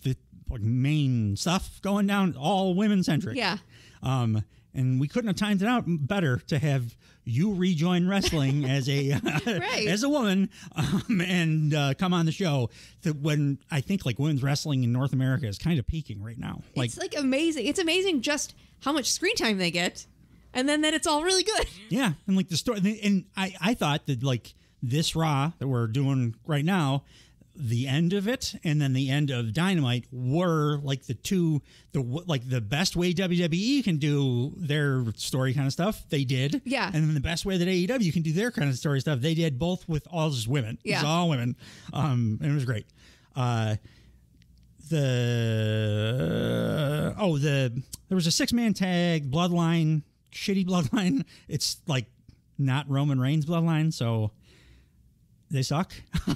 like main stuff going down, all women centric. Yeah. And we couldn't have timed it out better to have you rejoin wrestling as a as a woman and come on the show. When I think like women's wrestling in North America is kind of peaking right now. It's like amazing. It's amazing just how much screen time they get, and then that it's all really good. Yeah, and like the story, and I thought that like this Raw that we're doing right now, the end of it and then the end of Dynamite were like the best way WWE can do their story kind of stuff they did. Yeah. And then the best way that AEW can do their kind of story stuff they did, both with all just women. Yeah. It was all women. And it was great. There was a 6-man tag, Bloodline, shitty Bloodline. It's like not Roman Reigns Bloodline, so they suck.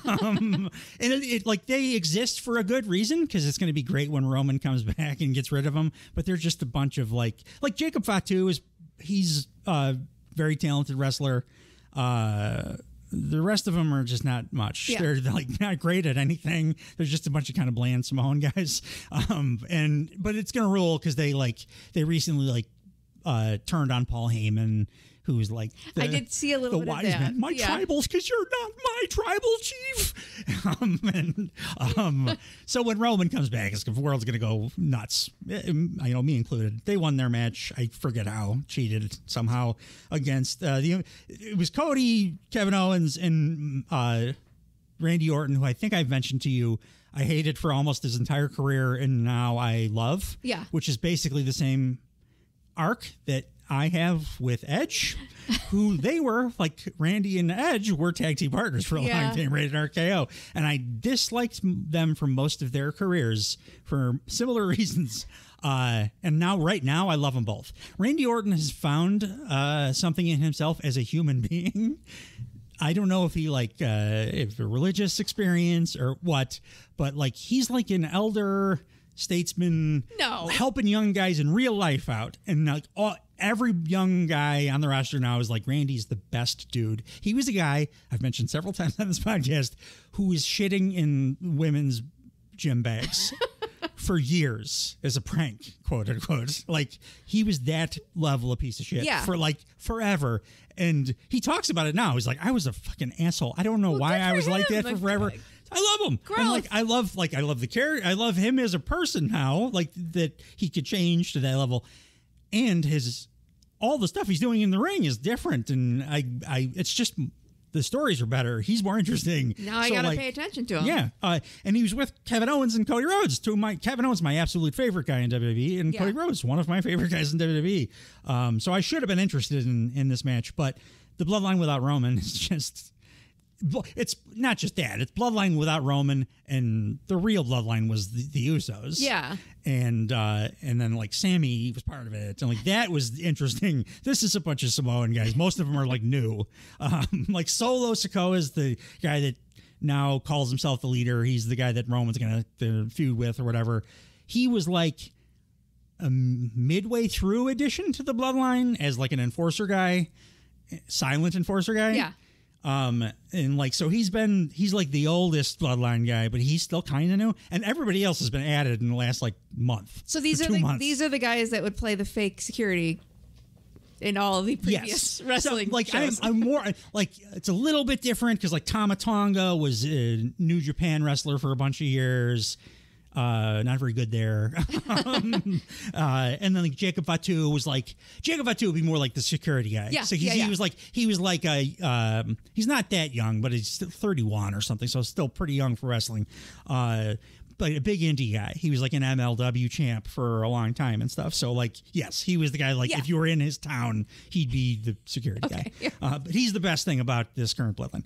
And it like they exist for a good reason, because it's going to be great when Roman comes back and gets rid of them. But they're just a bunch of like Jacob Fatu he's a very talented wrestler. The rest of them are just not much. Yeah. They're like not great at anything. There's just a bunch of kind of bland Samoan guys. But it's going to rule because they recently turned on Paul Heyman, who's like I did see a little bit of that. Man. My tribals, because you're not my tribal chief. So when Roman comes back, the world's going to go nuts. Me included. They won their match. I forget how. Cheated somehow against it was Cody, Kevin Owens, and Randy Orton, who I think I've mentioned to you. I hated for almost his entire career, and now I love. Yeah. Which is basically the same arc that I have with Edge, who they were like Randy and Edge were tag team partners for a long time, rated RKO, and I disliked them for most of their careers for similar reasons. And right now, I love them both. Randy Orton has found something in himself as a human being. I don't know if he if a religious experience or what, but like he's like an elder statesman, helping young guys in real life out, and like every young guy on the roster now is like, Randy's the best dude. He was a guy I've mentioned several times on this podcast who is shitting in women's gym bags for years as a prank, quote unquote. Like he was that level of piece of shit for like forever. And he talks about it now. He's like, I was a fucking asshole. I don't know why I was like that for forever. I love him. And I love the character. I love him as a person now, like that he could change to that level. And all the stuff he's doing in the ring is different. And it's just, the stories are better. He's more interesting. Now I got to pay attention to him. Yeah. And he was with Kevin Owens and Cody Rhodes. Kevin Owens, my absolute favorite guy in WWE, and Cody Rhodes, one of my favorite guys in WWE. So I should have been interested in this match, but the Bloodline without Roman is just, it's not just that. It's Bloodline without Roman, and the real Bloodline was the Usos. Yeah. And then like Sammy was part of it, and like that was interesting. This is a bunch of Samoan guys. Most of them are like new. Like Solo Sikoa is the guy that now calls himself the leader. He's the guy that Roman's gonna feud with or whatever. He was like a midway through addition to the Bloodline as like an enforcer guy, silent enforcer guy. Yeah. And like, so he's like the oldest Bloodline guy, but he's still kind of new, and everybody else has been added in the last like month. So these are the guys that would play the fake security in all of the previous wrestling shows. I'm more like, it's a little bit different because like Tama Tonga was a New Japan wrestler for a bunch of years. Not very good there. And then like Jacob Fatu would be more like the security guy. Yeah. So he was like he's not that young, but he's still 31 or something. So still pretty young for wrestling. But a big indie guy. He was like an MLW champ for a long time and stuff. So like, yes, he was the guy, if you were in his town, he'd be the security guy. Yeah. But he's the best thing about this current Bloodline.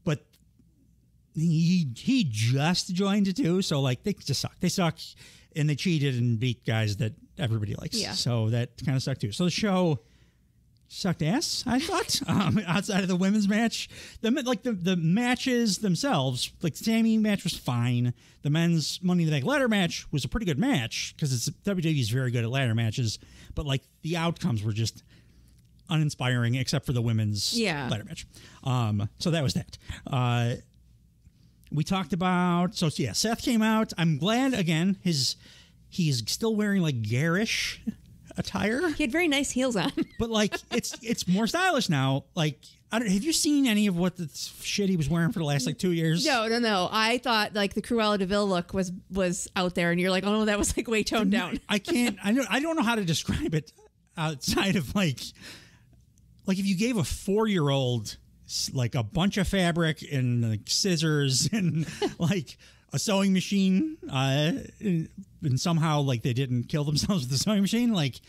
But he just joined it too, so like they just suck. They suck, and they cheated and beat guys that everybody likes. Yeah. So that kind of sucked too. So the show sucked ass, I thought. Outside of the women's match, the matches themselves, like the Sammy match was fine. The men's Money in the Bank ladder match was a pretty good match because WWE is very good at ladder matches, but like the outcomes were just uninspiring except for the women's ladder match. So that was that. We talked about, Seth came out. I'm glad, again, he's still wearing like garish attire. He had very nice heels on. But like, it's more stylish now. Like, have you seen any of what the shit he was wearing for the last like 2 years? No. I thought like the Cruella de Vil look was out there, and you're like, oh no, that was like way toned down. I don't know how to describe it outside of like if you gave a 4-year-old like a bunch of fabric and like scissors and like a sewing machine, and somehow like they didn't kill themselves with the sewing machine, like,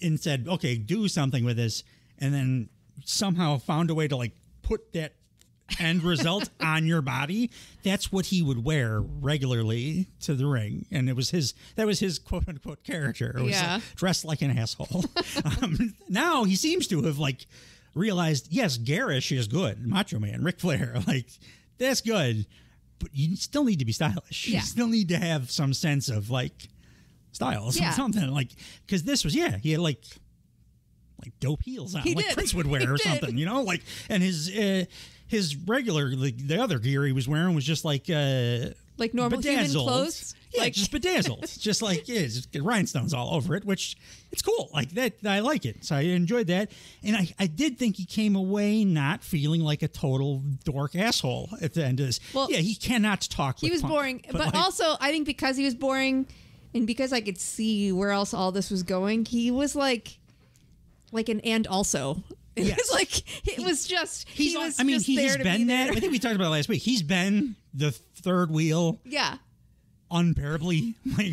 and said, okay, do something with this, and then somehow found a way to like put that end result on your body. That's what he would wear regularly to the ring, and that was his quote unquote character. It was like, dressed like an asshole. Now he seems to have like realized, yes, garish is good. Macho Man, Ric Flair, like that's good, but you still need to be stylish. You still need to have some sense of like style, something like, because this was he had like dope heels on, like Prince would wear or something, you know, like, and his regular, like the other gear he was wearing was just like normal human clothes. Yeah, like, just bedazzled. Just like, just rhinestones all over it, which it's cool. Like that, I like it. So I enjoyed that. And I did think he came away not feeling like a total dork asshole at the end of this. Well, yeah, he cannot talk. He was Punk, boring. But like, also, I think because he was boring and because I could see where else all this was going, he was like an and also. It was like, it was just, he was there to be there. I think we talked about it last week. He's been the third wheel. Yeah. Unbearably, like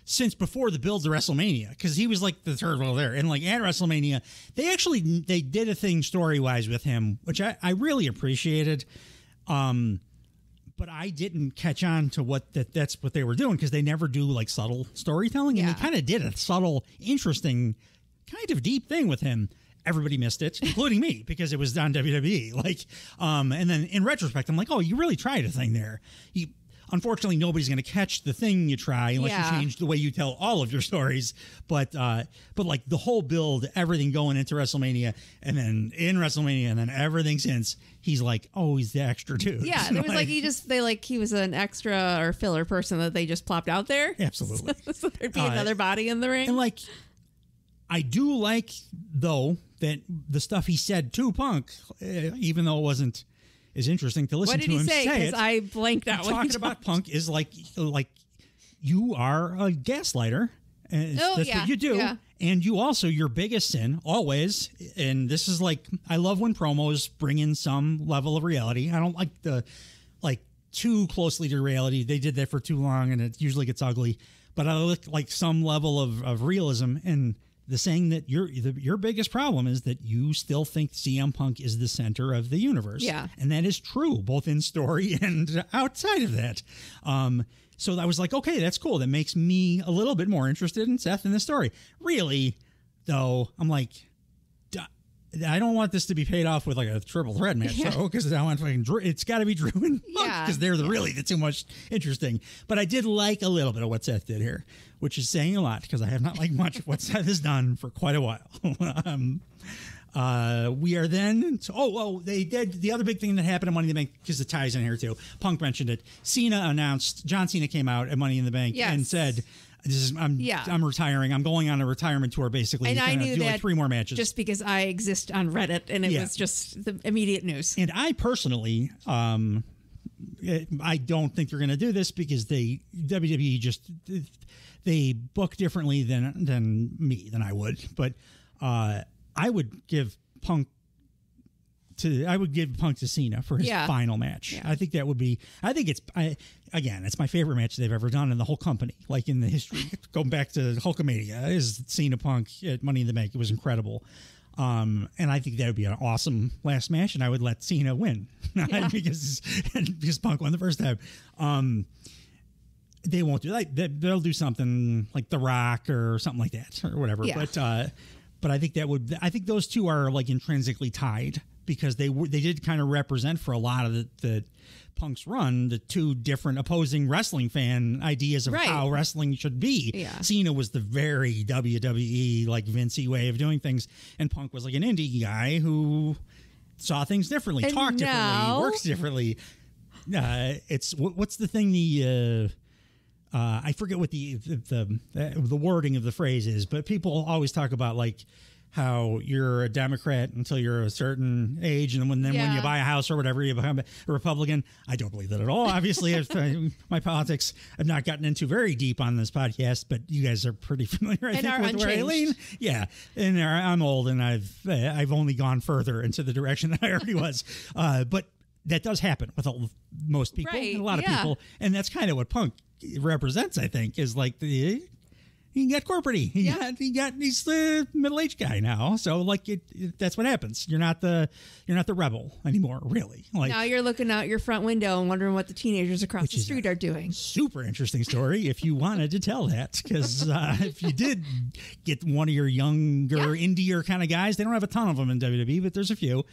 since before the build to WrestleMania, because he was like the third wheel there, and like at WrestleMania, they did a thing story wise with him, which I really appreciated, but I didn't catch on to that's what they were doing, because they never do like subtle storytelling, and they kind of did a subtle, interesting, kind of deep thing with him. Everybody missed it, including me, because it was on WWE. Like, and then in retrospect, I'm like, oh, you really tried a thing there. Unfortunately, nobody's going to catch the thing you try unless you change the way you tell all of your stories. But like the whole build, everything going into WrestleMania, and then in WrestleMania, and then everything since, he's like, oh, he's the extra dude. Yeah, it was like he was an extra or filler person that they just plopped out there. Absolutely. So there'd be another body in the ring. And like, I do like, though, that the stuff he said to Punk, even though it wasn't as interesting to listen to him say. What did he say? Because I blanked out. Talking about Punk is like you are a gaslighter. And that's what you do. Yeah. And you also, your biggest sin, always, and this is like, I love when promos bring in some level of reality. I don't like too closely to reality. They did that for too long, and it usually gets ugly. But I like some level of realism, and the saying that your biggest problem is that you still think CM Punk is the center of the universe. Yeah. And that is true, both in story and outside of that. So I was like, okay, that's cool. That makes me a little bit more interested in Seth in the story. Really, though, I'm like, I don't want this to be paid off with like a triple threat match, because I want fucking it's got to be Drew and Punk, because they're really the too much interesting. But I did like a little bit of what Seth did here, which is saying a lot, because I have not liked much of what Seth has done for quite a while. We are then. They did the other big thing that happened at Money in the Bank, because it ties in here too. Punk mentioned it. John Cena came out at Money in the Bank and said, I'm retiring. I'm going on a retirement tour, basically. And I knew that like 3 more matches, just because I exist on Reddit, and it was just the immediate news. And I personally, I don't think they're going to do this, because WWE just they book differently than I would. But I would give Punk to Cena for his final match. Yeah. I think that would be. I think it's. It's my favorite match they've ever done in the whole company. Like in the history, going back to Hulkamania, is Cena Punk at Money in the Bank. It was incredible. And I think that would be an awesome last match, and I would let Cena win because Punk won the first time. They won't do that. They'll do something like The Rock or something like that or whatever. Yeah. But I think I think those two are like intrinsically tied, because they did kind of represent for a lot of the Punk's run the two different opposing wrestling fan ideas of how wrestling should be. Yeah. Cena was the very WWE like Vincey way of doing things, and Punk was like an indie guy who saw things differently, talked differently, works differently. It's what's the thing I forget what the wording of the phrase is, but people always talk about like how you're a Democrat until you're a certain age, and when you buy a house or whatever, you become a Republican. I don't believe that at all. Obviously, my politics I've not gotten into very deep on this podcast, but you guys are pretty familiar, I think, with where I lean. Yeah, and I'm old, and I've only gone further into the direction that I already was. But that does happen with most people, and a lot of people, and that's kind of what Punk represents. I think is like he got corporate-y. He's the middle-aged guy now. So like that's what happens. You're not the rebel anymore, really. Like now you're looking out your front window and wondering what the teenagers across the street are doing. Super interesting story if you wanted to tell that, because if you did get one of your younger indier kind of guys, they don't have a ton of them in WWE, but there's a few.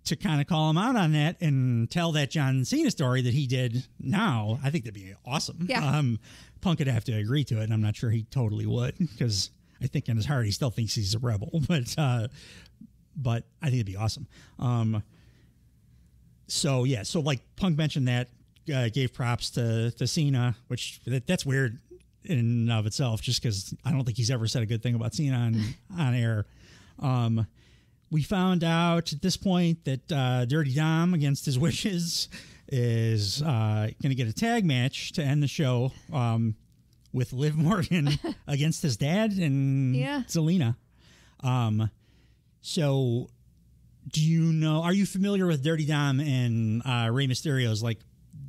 To kind of call him out on that and tell that John Cena story that he did now, I think that'd be awesome. Yeah. Punk would have to agree to it, and I'm not sure he totally would, because I think in his heart he still thinks he's a rebel. But I think it'd be awesome. So like Punk mentioned that, gave props to Cena, which that's weird in and of itself, just because I don't think he's ever said a good thing about Cena on air. We found out at this point that Dirty Dom, against his wishes, is going to get a tag match to end the show with Liv Morgan against his dad and Zelina. So, are you familiar with Dirty Dom and Rey Mysterio's, like,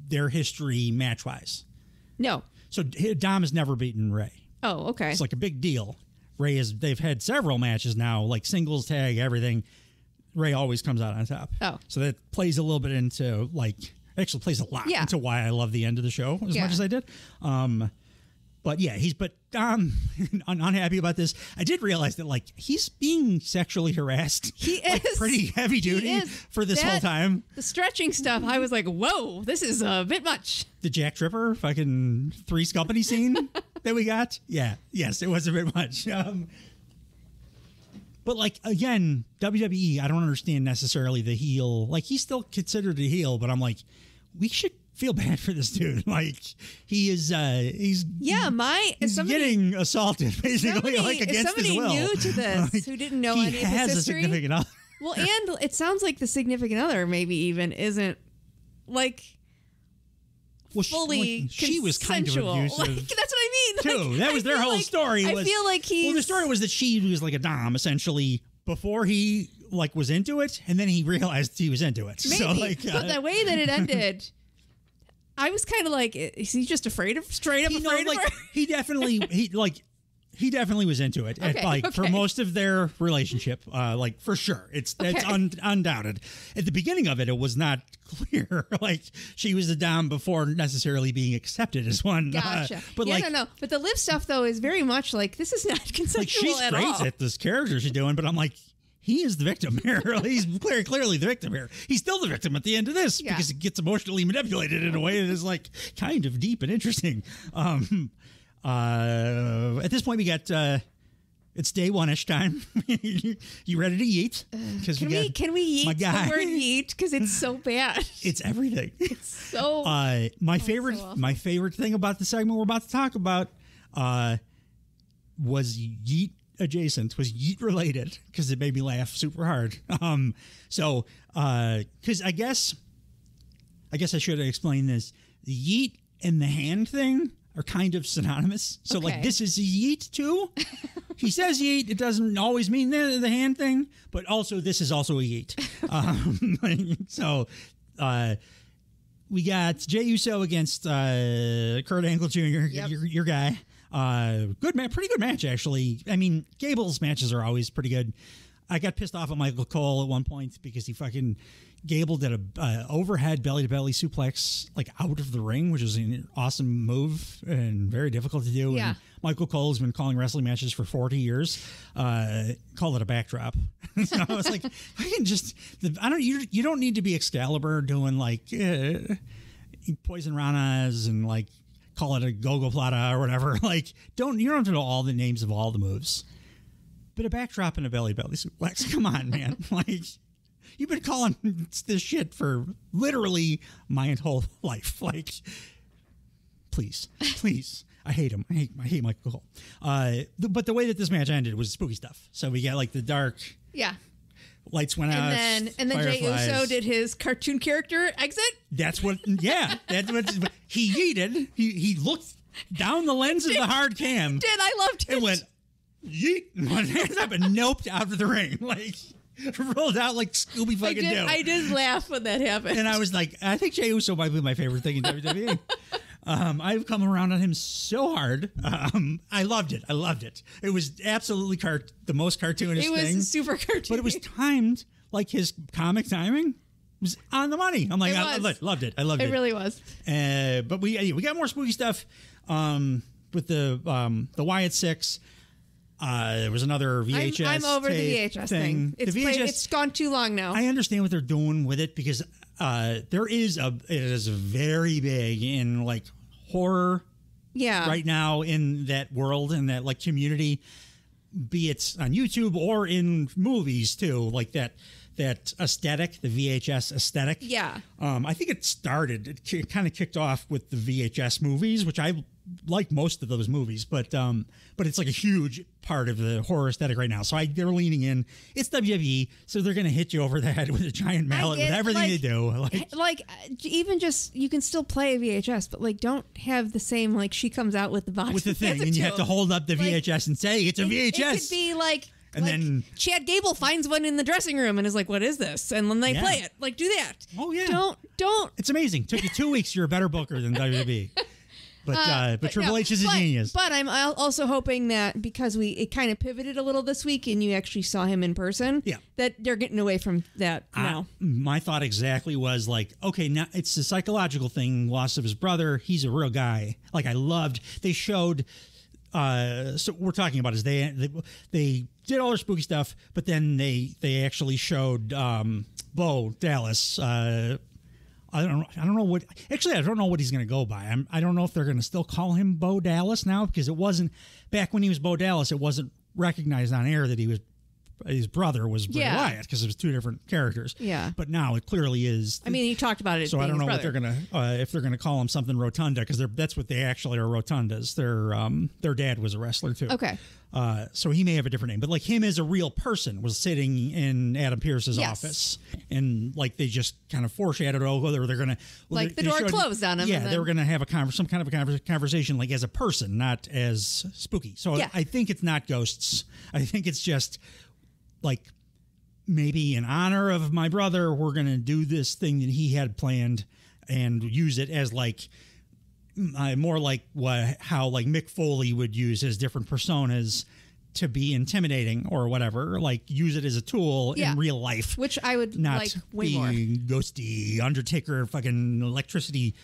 their history match-wise? No. So, Dom has never beaten Rey. Oh, okay. It's like a big deal. They've had several matches now, like singles, tag, everything. Rey always comes out on top. Oh. So that plays a little bit into, actually plays a lot into why I love the end of the show as much as I did. But I'm unhappy about this. I did realize that, like, he's being sexually harassed. He like, is. Pretty heavy duty for this whole time. The stretching stuff, I was like, whoa, this is a bit much. The Jack Tripper fucking Three's Company scene that we got. Yeah. Yes, it was a bit much. But, like, again, WWE, I don't understand necessarily the heel. Like, he's still considered a heel, but I'm like, we should feel bad for this dude. Like, he is, he's getting assaulted, basically, like, against his will. Somebody new to this, like, who didn't know any of his history. He has a significant other. Well, and it sounds like the significant other maybe even isn't, like, fully she was kind of abusive. Like, that's what I mean. Too. Like, that was their whole story. I feel like the story was that she was like a dom, essentially, before he, like, was into it, and then he realized he was into it. Maybe. So, like, but the way that it ended, I was kind of like, is he just afraid of her? He definitely was into it. For most of their relationship, like, for sure. It's undoubted. At the beginning of it, it was not clear. Like, she was a dom before necessarily being accepted as one. Gotcha. But But the Liv stuff, though, is very much like, this is not consensual at all. She's great at this character she's doing, but I'm like, he is the victim here. He's clearly the victim here. He's still the victim at the end of this because it gets emotionally manipulated in a way that is, like, kind of deep and interesting. At this point, we got it's day one-ish time. You ready to yeet? Can we yeet the word yeet, because it's so bad. It's everything. It's so my favorite thing about the segment we're about to talk about was yeet adjacent, was yeet related, because it made me laugh super hard. Because I guess I should have explained this. The yeet and the hand thing are kind of synonymous. So, like, this is a yeet, too. He says yeet. It doesn't always mean the hand thing, but also this is also a yeet. We got Jey Uso against Kurt Angle Jr., your guy. Pretty good match, actually. I mean, Gable's matches are always pretty good. I got pissed off at Michael Cole at one point because he fucking Gable did a overhead belly-to-belly suplex like out of the ring, which is an awesome move and very difficult to do. Yeah. And Michael Cole has been calling wrestling matches for 40 years. Call it a backdrop. So I was like, I can just, you don't need to be Excalibur doing like Poison Ranas and like call it a Gogo Plata or whatever. Like, you don't have to know all the names of all the moves. But a backdrop and a belly-to-belly suplex, come on, man. Like, you've been calling this shit for literally my whole life. Like, please. I hate him. I hate Michael Cole. But the way that this match ended was spooky stuff. So we got like the dark. Yeah. Lights went out. And then Jey Uso did his cartoon character exit. That's what. Yeah. That's what he yeeted. He looked down the lens of the hard cam. I loved it. And went yeet. One hands up and noped out of the ring. Like. Rolled out like Scooby fucking Doo. I did laugh when that happened. And I was like, I think Jey Uso might be my favorite thing in WWE. I've come around on him so hard. I loved it. It was absolutely the most cartoonish thing. It was super cartoonish. But it was timed like his comic timing was on the money. I'm like, I loved it. It really was. But we got more spooky stuff with the Wyatt Six. There was another VHS. I'm over the VHS thing. It's gone too long now. I understand what they're doing with it because it is very big in like horror. Yeah. Right now in that world and that like community, be it on YouTube or in movies too, like that aesthetic, the VHS aesthetic. Yeah. I think it kind of kicked off with the VHS movies, which I like most of those movies, but it's like a huge part of the horror aesthetic right now. So they're leaning in. It's WWE, so they're going to hit you over the head with a giant mallet with everything they do. Even just you can still play a VHS, but like don't have the same like she comes out with the box with the thing, and you have to hold up the VHS and say it's a VHS. It could be like. And then Chad Gable finds one in the dressing room and is like, "What is this?" And then they play it. Like, do that. Oh yeah. Don't. It's amazing. Took you 2 weeks. You're a better booker than WWE. But Triple H is a genius. But I'm also hoping that because it kind of pivoted a little this week and you actually saw him in person, that they're getting away from that now. My thought exactly was like, okay, now it's a psychological thing, loss of his brother. He's a real guy. Like they showed. So we're talking about is they did all their spooky stuff, but then they actually showed Bo Dallas. I don't know what he's going to go by. I don't know if they're going to still call him Bo Dallas now because it wasn't back when he was Bo Dallas. It wasn't recognized on air that his brother was Bray Wyatt because it was two different characters. Yeah. But now it clearly is. I mean, he talked about it. So I don't know what they're gonna if they're gonna call him something Rotunda because that's what they actually are, Rotundas. Their dad was a wrestler too. Okay. So he may have a different name, but like him as a real person was sitting in Adam Pearce's office, and like they just kind of foreshadowed, they're gonna the door closed on him. Yeah, they were gonna have some kind of a conversation like as a person, not as spooky. So I think it's not ghosts. I think it's just like maybe in honor of my brother, we're gonna do this thing that he had planned and use it as like. More like how like Mick Foley would use his different personas to be intimidating or whatever. Like use it as a tool in real life, which I would not like way be more. Ghosty Undertaker, fucking electricity,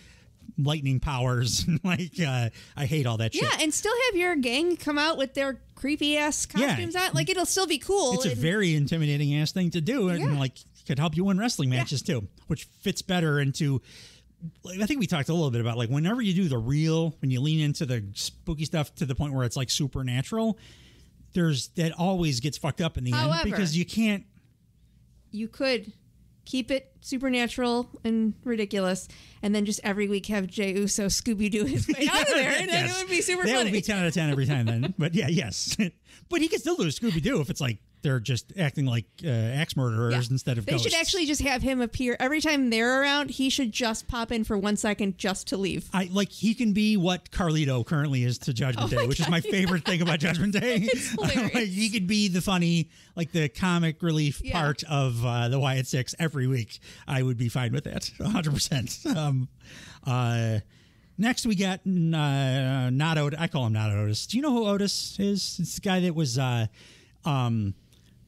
lightning powers. Like I hate all that shit. Yeah, and still have your gang come out with their creepy ass costumes on. Like it'll still be cool. It's a very intimidating ass thing to do, and like could help you win wrestling matches too, which fits better into. I think we talked a little bit about like whenever you do when you lean into the spooky stuff to the point where it's like supernatural, that always gets fucked up in the end because you can't. You could keep it supernatural and ridiculous, and then just every week have Jey Uso Scooby-Doo his way out of there, and then it would be super funny. That would be 10 out of 10 every time then. But yes. But he could still do Scooby-Doo if it's like they're just acting like axe murderers instead of ghosts. They should actually just have him appear every time they're around. He should just pop in for 1 second just to leave. He can be what Carlito currently is to Judgment Day, which is my favorite thing about Judgment Day. It's hilarious. He could be the funny, like the comic relief part of the Wyatt Six every week. I would be fine with that, 100%. Next, we got Not Otis. I call him Not Otis. Do you know who Otis is? It's the guy that was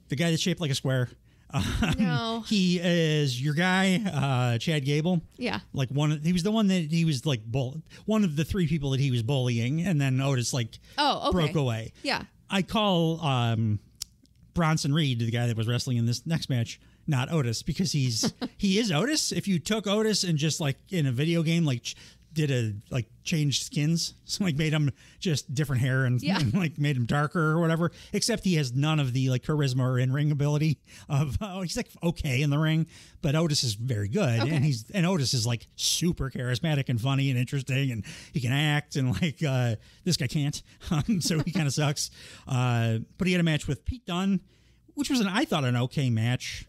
the guy that's shaped like a square. No. He is your guy, Chad Gable. Yeah. Like he was the one that he was like one of the 3 people that he was bullying, and then Otis broke away. Yeah. I call Bronson Reed, the guy that was wrestling in this next match, not Otis, because he is Otis. If you took Otis and just like in a video game, like changed skins, so like made him just different hair and like made him darker or whatever, except he has none of the like charisma or in-ring ability of he's like okay in the ring, but Otis is very good. And Otis is like super charismatic and funny and interesting, and he can act, and like this guy can't, so he kind of sucks. But he had a match with Pete Dunne, which was I thought an okay match.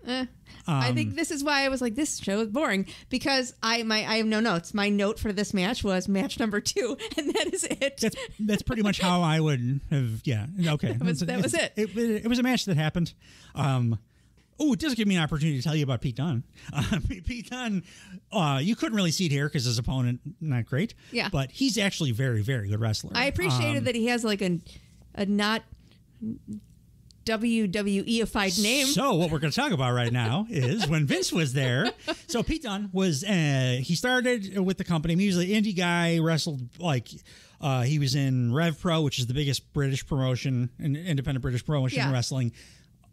I think this is why I was like, this show is boring, because I have no notes. My note for this match was match number 2, and that is it. That's pretty much how I would have. Yeah. Okay. that was it. It was a match that happened. It does give me an opportunity to tell you about Pete Dunne. Pete Dunne, you couldn't really see it here because his opponent not great. Yeah. But he's actually a very, very good wrestler. I appreciated that he has like a not WWE-ified name. So what we're going to talk about right now is when Vince was there. So Pete Dunne was, he started with the company. He was an indie guy, wrestled like, he was in Rev Pro, which is the biggest British promotion, an independent British promotion in wrestling.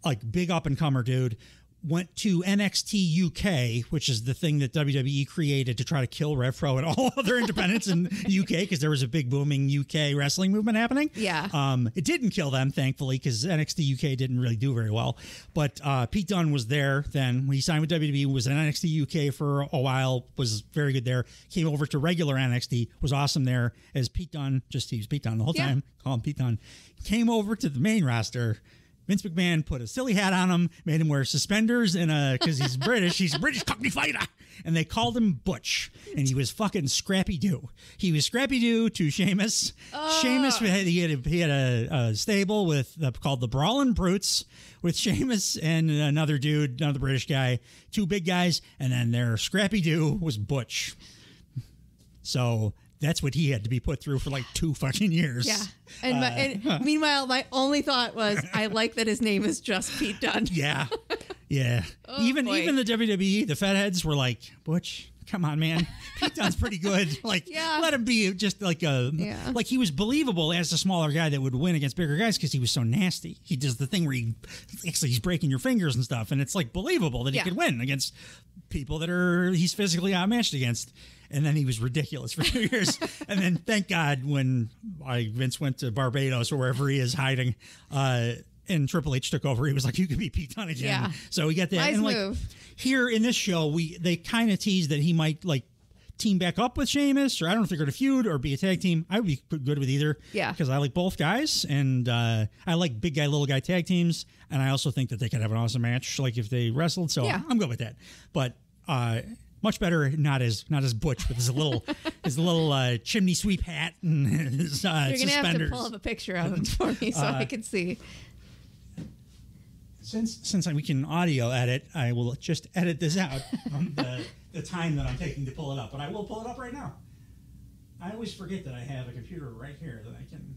Like big up-and-comer dude. Went to NXT UK, which is the thing that WWE created to try to kill Rev Pro and all other independents in UK, because there was a big booming UK wrestling movement happening. Yeah. It didn't kill them, thankfully, because NXT UK didn't really do very well. But Pete Dunne was there then. When he signed with WWE, was in NXT UK for a while, was very good there. Came over to regular NXT, was awesome there as Pete Dunne. He was Pete Dunne the whole time. Call him Pete Dunne. Came over to the main roster. Vince McMahon put a silly hat on him, made him wear suspenders, and because he's British, he's a British Cockney fighter, and they called him Butch, and he was fucking Scrappy Doo. He was Scrappy Doo to Sheamus. Sheamus he had a stable with called the Brawlin' Brutes with Sheamus and another dude, another British guy, 2 big guys, and then their Scrappy Doo was Butch. So that's what he had to be put through for like 2 fucking years. Yeah. And meanwhile, my only thought was, I like that his name is just Pete Dunne. Yeah. Yeah. Even the WWE, the fatheads were like, Butch, come on, man. Pete Dunne's pretty good. Like, let him be just like like he was believable as a smaller guy that would win against bigger guys because he was so nasty. He does the thing where he's breaking your fingers and stuff, and it's like believable that he could win against people that he's physically outmatched against. And then he was ridiculous for 2 years. And then, thank God, when Vince went to Barbados or wherever he is hiding, and Triple H took over, he was like, you could be Pete Dunne again. Yeah. So we got that. Nice and move. Here in this show, they kind of teased that he might like team back up with Sheamus, or I don't know if they're going to feud or be a tag team. I would be good with either. Yeah. Because I like both guys, and I like big guy, little guy tag teams. And I also think that they could have an awesome match, like if they wrestled. So I'm good with that. But much better not as Butch with his little chimney sweep hat and his You're gonna suspenders. have to pull up a picture of him for me so I can see. Since we can audio edit, I will just edit this out from the time that I'm taking to pull it up. But I will pull it up right now. I always forget that I have a computer right here that I can.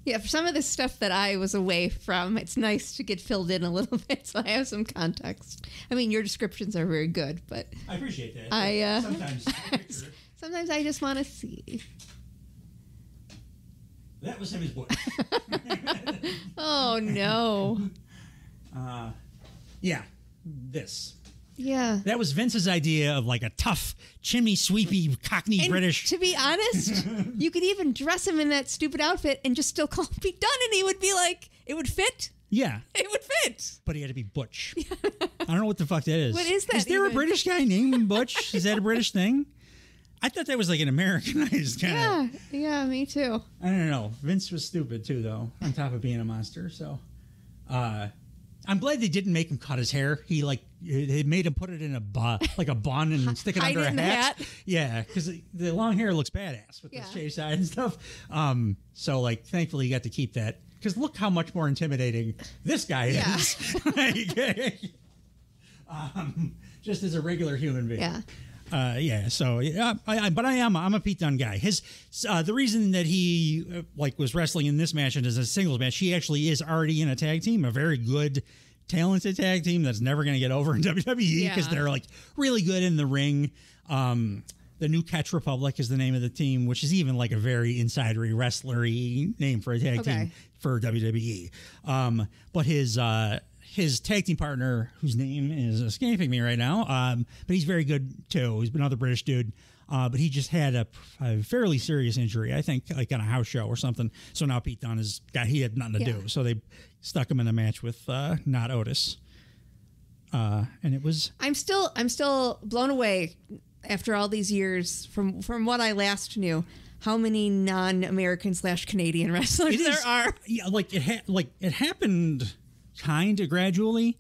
Yeah, for some of the stuff that I was away from, it's nice to get filled in a little bit so I have some context. I mean, your descriptions are very good, but I appreciate that. Sometimes I just want to see. That was him as Butch. Oh no. Yeah, this. Yeah. That was Vince's idea of like a tough, chimney sweepy, cockney British. To be honest, you could even dress him in that stupid outfit and just still call him Pete Dunne, and he would be like, it would fit. Yeah. It would fit. But he had to be Butch. I don't know what the fuck that is. What is that? Is there a British guy named Butch? Is that a British thing? I thought that was like an Americanized kind of. Yeah, me too. I don't know. Vince was stupid too, though, on top of being a monster. So, I'm glad they didn't make him cut his hair. They made him put it in a bun and stick it under a hat. Yeah, because the long hair looks badass with the shave side and stuff. So like, thankfully, you got to keep that. Because look how much more intimidating this guy is. Just as a regular human being. Yeah. So I'm a Pete Dunne guy. The reason that he was wrestling in this match and as a singles match, he actually is already in a tag team, a very good talented tag team that's never going to get over in WWE because they're like really good in the ring. The New Catch Republic is the name of the team, which is even like a very insidery wrestlery name for a tag team for WWE. But his tag team partner, whose name is escaping me right now, but he's very good too. He's another British dude. But he just had a fairly serious injury, I think, like on a house show or something. So now Pete Dunne he had nothing to do. So they stuck him in a match with not Otis. And it was. I'm still blown away after all these years from what I last knew. How many non-American / Canadian wrestlers there are? Yeah, like it happened kind of gradually.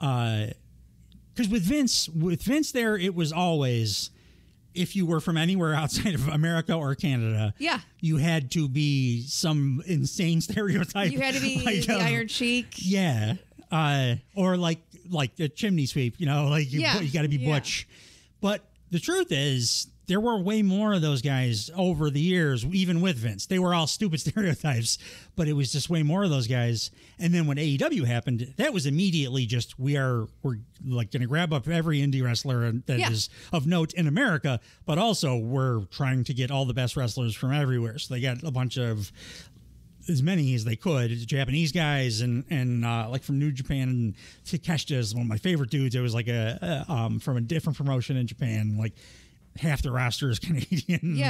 Because with Vince there, it was always, if you were from anywhere outside of America or Canada, you had to be some insane stereotype. You had to be the Iron Sheik. Yeah. Or like the chimney sweep, you know, like you got to be butch. But the truth is, there were way more of those guys over the years, even with Vince. They were all stupid stereotypes, but it was just way more of those guys. And then when AEW happened, that was immediately just, we're like going to grab up every indie wrestler that is of note in America, but also we're trying to get all the best wrestlers from everywhere. So they got a bunch of, as many as they could, Japanese guys and like from New Japan, and Takeshita is one of my favorite dudes. It was like from a different promotion in Japan, like half the roster is Canadian.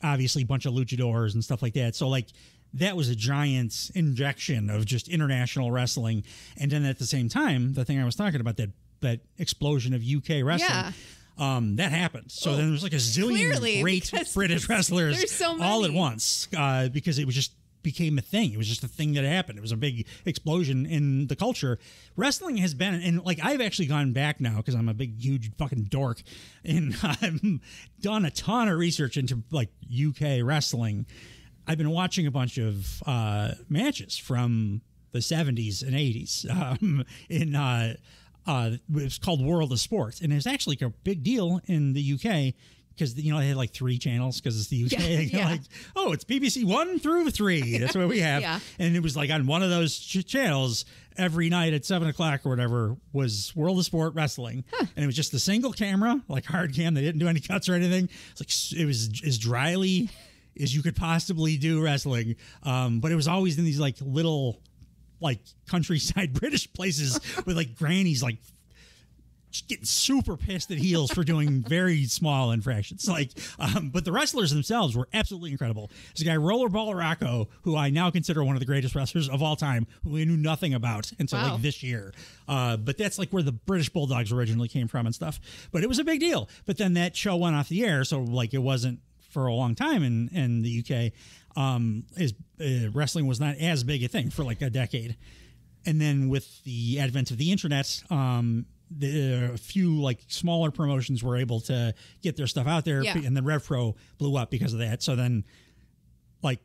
Obviously a bunch of luchadors and stuff like that. So like that was a giant injection of just international wrestling. And then at the same time, the thing I was talking about, that explosion of UK wrestling, that happened. So then there's like a zillion great British wrestlers so all at once because it was just became a thing. It was just a thing that happened. It was a big explosion in the culture. Wrestling has been, and like I've actually gone back now because I'm a big, huge fucking dork, and I've done a ton of research into like UK wrestling. I've been watching a bunch of matches from the 70s and 80s it's called World of Sport, and it's actually a big deal in the UK because, you know, they had like 3 channels because it's the UK. Like, oh, it's BBC 1 through 3. That's what we have. And it was like on one of those channels every night at 7 o'clock or whatever was World of Sport Wrestling. And it was just a single camera, like hard cam. They didn't do any cuts or anything. It's like, it was as dryly as you could possibly do wrestling. But it was always in these like little like countryside British places with like grannies like getting super pissed at heels for doing very small infractions. Like, but the wrestlers themselves were absolutely incredible. There's a guy, Rollerball Rocco, who I now consider one of the greatest wrestlers of all time, who we knew nothing about until like this year. But that's like where the British Bulldogs originally came from and stuff. But it was a big deal. But then that show went off the air, so like it wasn't for a long time in the UK. Wrestling was not as big a thing for like a decade. And then with the advent of the internet, a few like smaller promotions were able to get their stuff out there, and then RevPro blew up because of that. So then like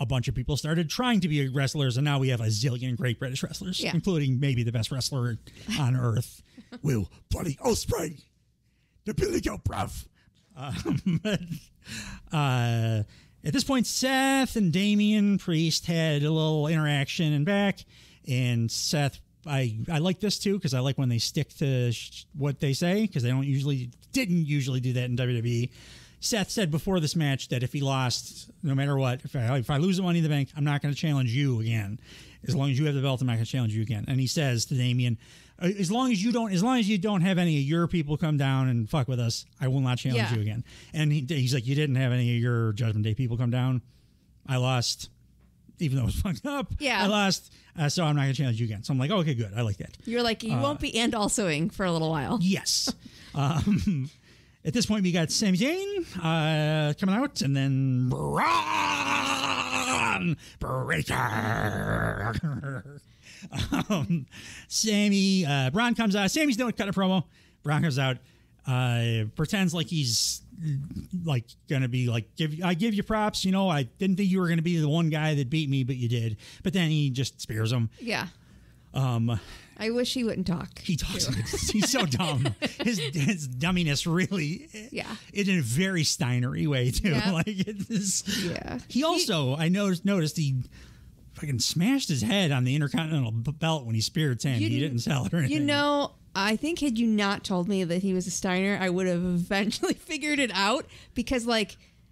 a bunch of people started trying to be wrestlers, and now we have a zillion great British wrestlers, including maybe the best wrestler on earth, Will Bloody Ospreay, the Billy Goat Bruv. At this point, Seth and Damian Priest had a little interaction and back, and Seth, I like this too because I like when they stick to what they say because they didn't usually do that in WWE. Seth said before this match that if he lost, no matter what, if I lose the Money in the Bank, I'm not going to challenge you again. As long as you have the belt, I'm not going to challenge you again. And he says to Damian, as long as you don't have any of your people come down and fuck with us, I will not challenge you again. And he's like, you didn't have any of your Judgment Day people come down. I lost. Even though it was fucked up, I lost, so I'm not going to challenge you again. So I'm like, okay, good. I like that. You're like, you won't be and alsoing for a little while. Yes. At this point, we got Sami Zayn coming out, and then Braun Breaker. Braun comes out. Sami's doing a cut of promo. Braun comes out, pretends like he's like gonna be like, I give you props, you know, I didn't think you were gonna be the one guy that beat me, but you did. But then he just spears him. I wish he wouldn't talk. He talks. He's so dumb. His dumminess really, in a very Steinery way too. Like it is. He also, I noticed he fucking smashed his head on the Intercontinental belt when he speared Sammy. He didn't sell it or anything. You know, I think had you not told me that he was a Steiner, I would have eventually figured it out because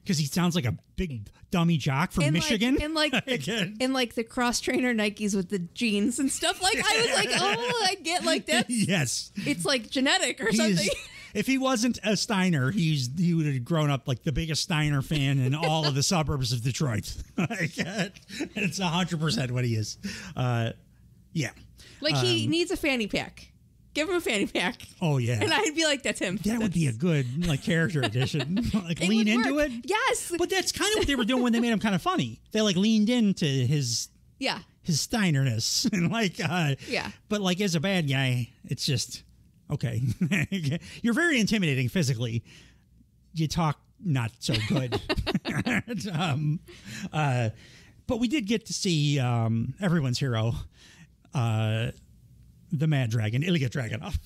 he sounds like a big dummy jock from Michigan. And the cross trainer Nikes with the jeans and stuff. Like I was like, oh, I get like that. Yes. It's like genetic or something. If he wasn't a Steiner, he would have grown up like the biggest Steiner fan in all of the suburbs of Detroit. It's 100% what he is. Yeah. Like he needs a fanny pack. Give him a fanny pack. Oh, yeah. And I'd be like, that's him. That would be a good character addition. Lean into it. Yes. But that's kind of what they were doing when they made him kind of funny. They leaned into his Steinerness. And But as a bad guy, it's just... Okay. You're very intimidating physically. You talk not so good. But we did get to see everyone's hero, the Mad Dragon, Ilya Dragunov,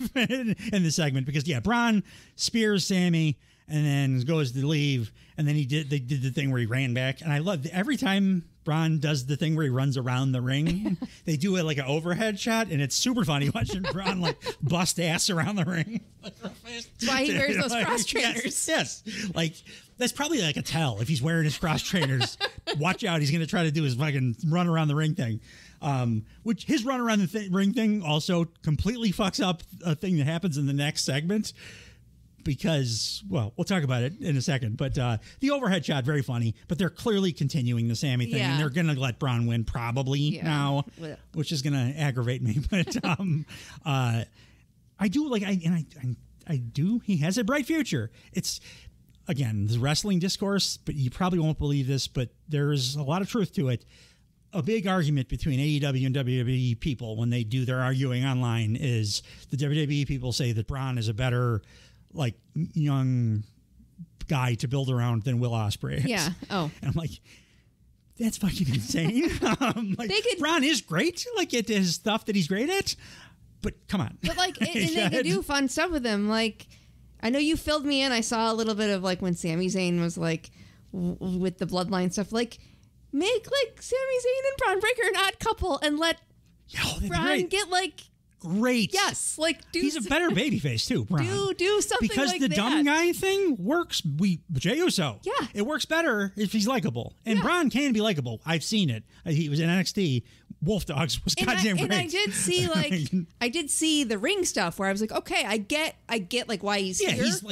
in the segment. Because, Braun spears Sammy and then goes to leave. And then they did the thing where he ran back. And I love every time Braun does the thing where he runs around the ring, they do it like an overhead shot, and it's super funny watching Braun bust ass around the ring. That's why he wears those cross trainers. Yes. That's probably a tell if he's wearing his cross trainers. Watch out, he's going to try to do his fucking run around the ring thing. Which his run around the ring thing also completely fucks up a thing that happens in the next segment. Because, we'll talk about it in a second, but the overhead shot, very funny, but they're clearly continuing the Sammy thing, and they're going to let Braun win probably now, which is going to aggravate me. But I do I do. He has a bright future. It's, again, the wrestling discourse, but you probably won't believe this, but there's a lot of truth to it. A big argument between AEW and WWE people when they do their arguing online is the WWE people say that Braun is a better... young guy to build around than Will Ospreay is. Yeah. Oh. And I'm like, that's fucking insane. Braun is great. At his stuff that he's great at. But come on. But and they could do fun stuff with him. I know you filled me in. I saw a little bit of when Sami Zayn was with the bloodline stuff. Make Sami Zayn and Braun Breaker an odd couple and let Braun get great. Yes, he's a better babyface too. Braun. Do something because the dumb guy thing works. Jey Uso. Yeah, it works better if he's likable, and Braun can be likable. I've seen it. He was in NXT. Wolf Dogs was goddamn great. And I did see I did see the ring stuff where I was like, okay, I get why he's here. He's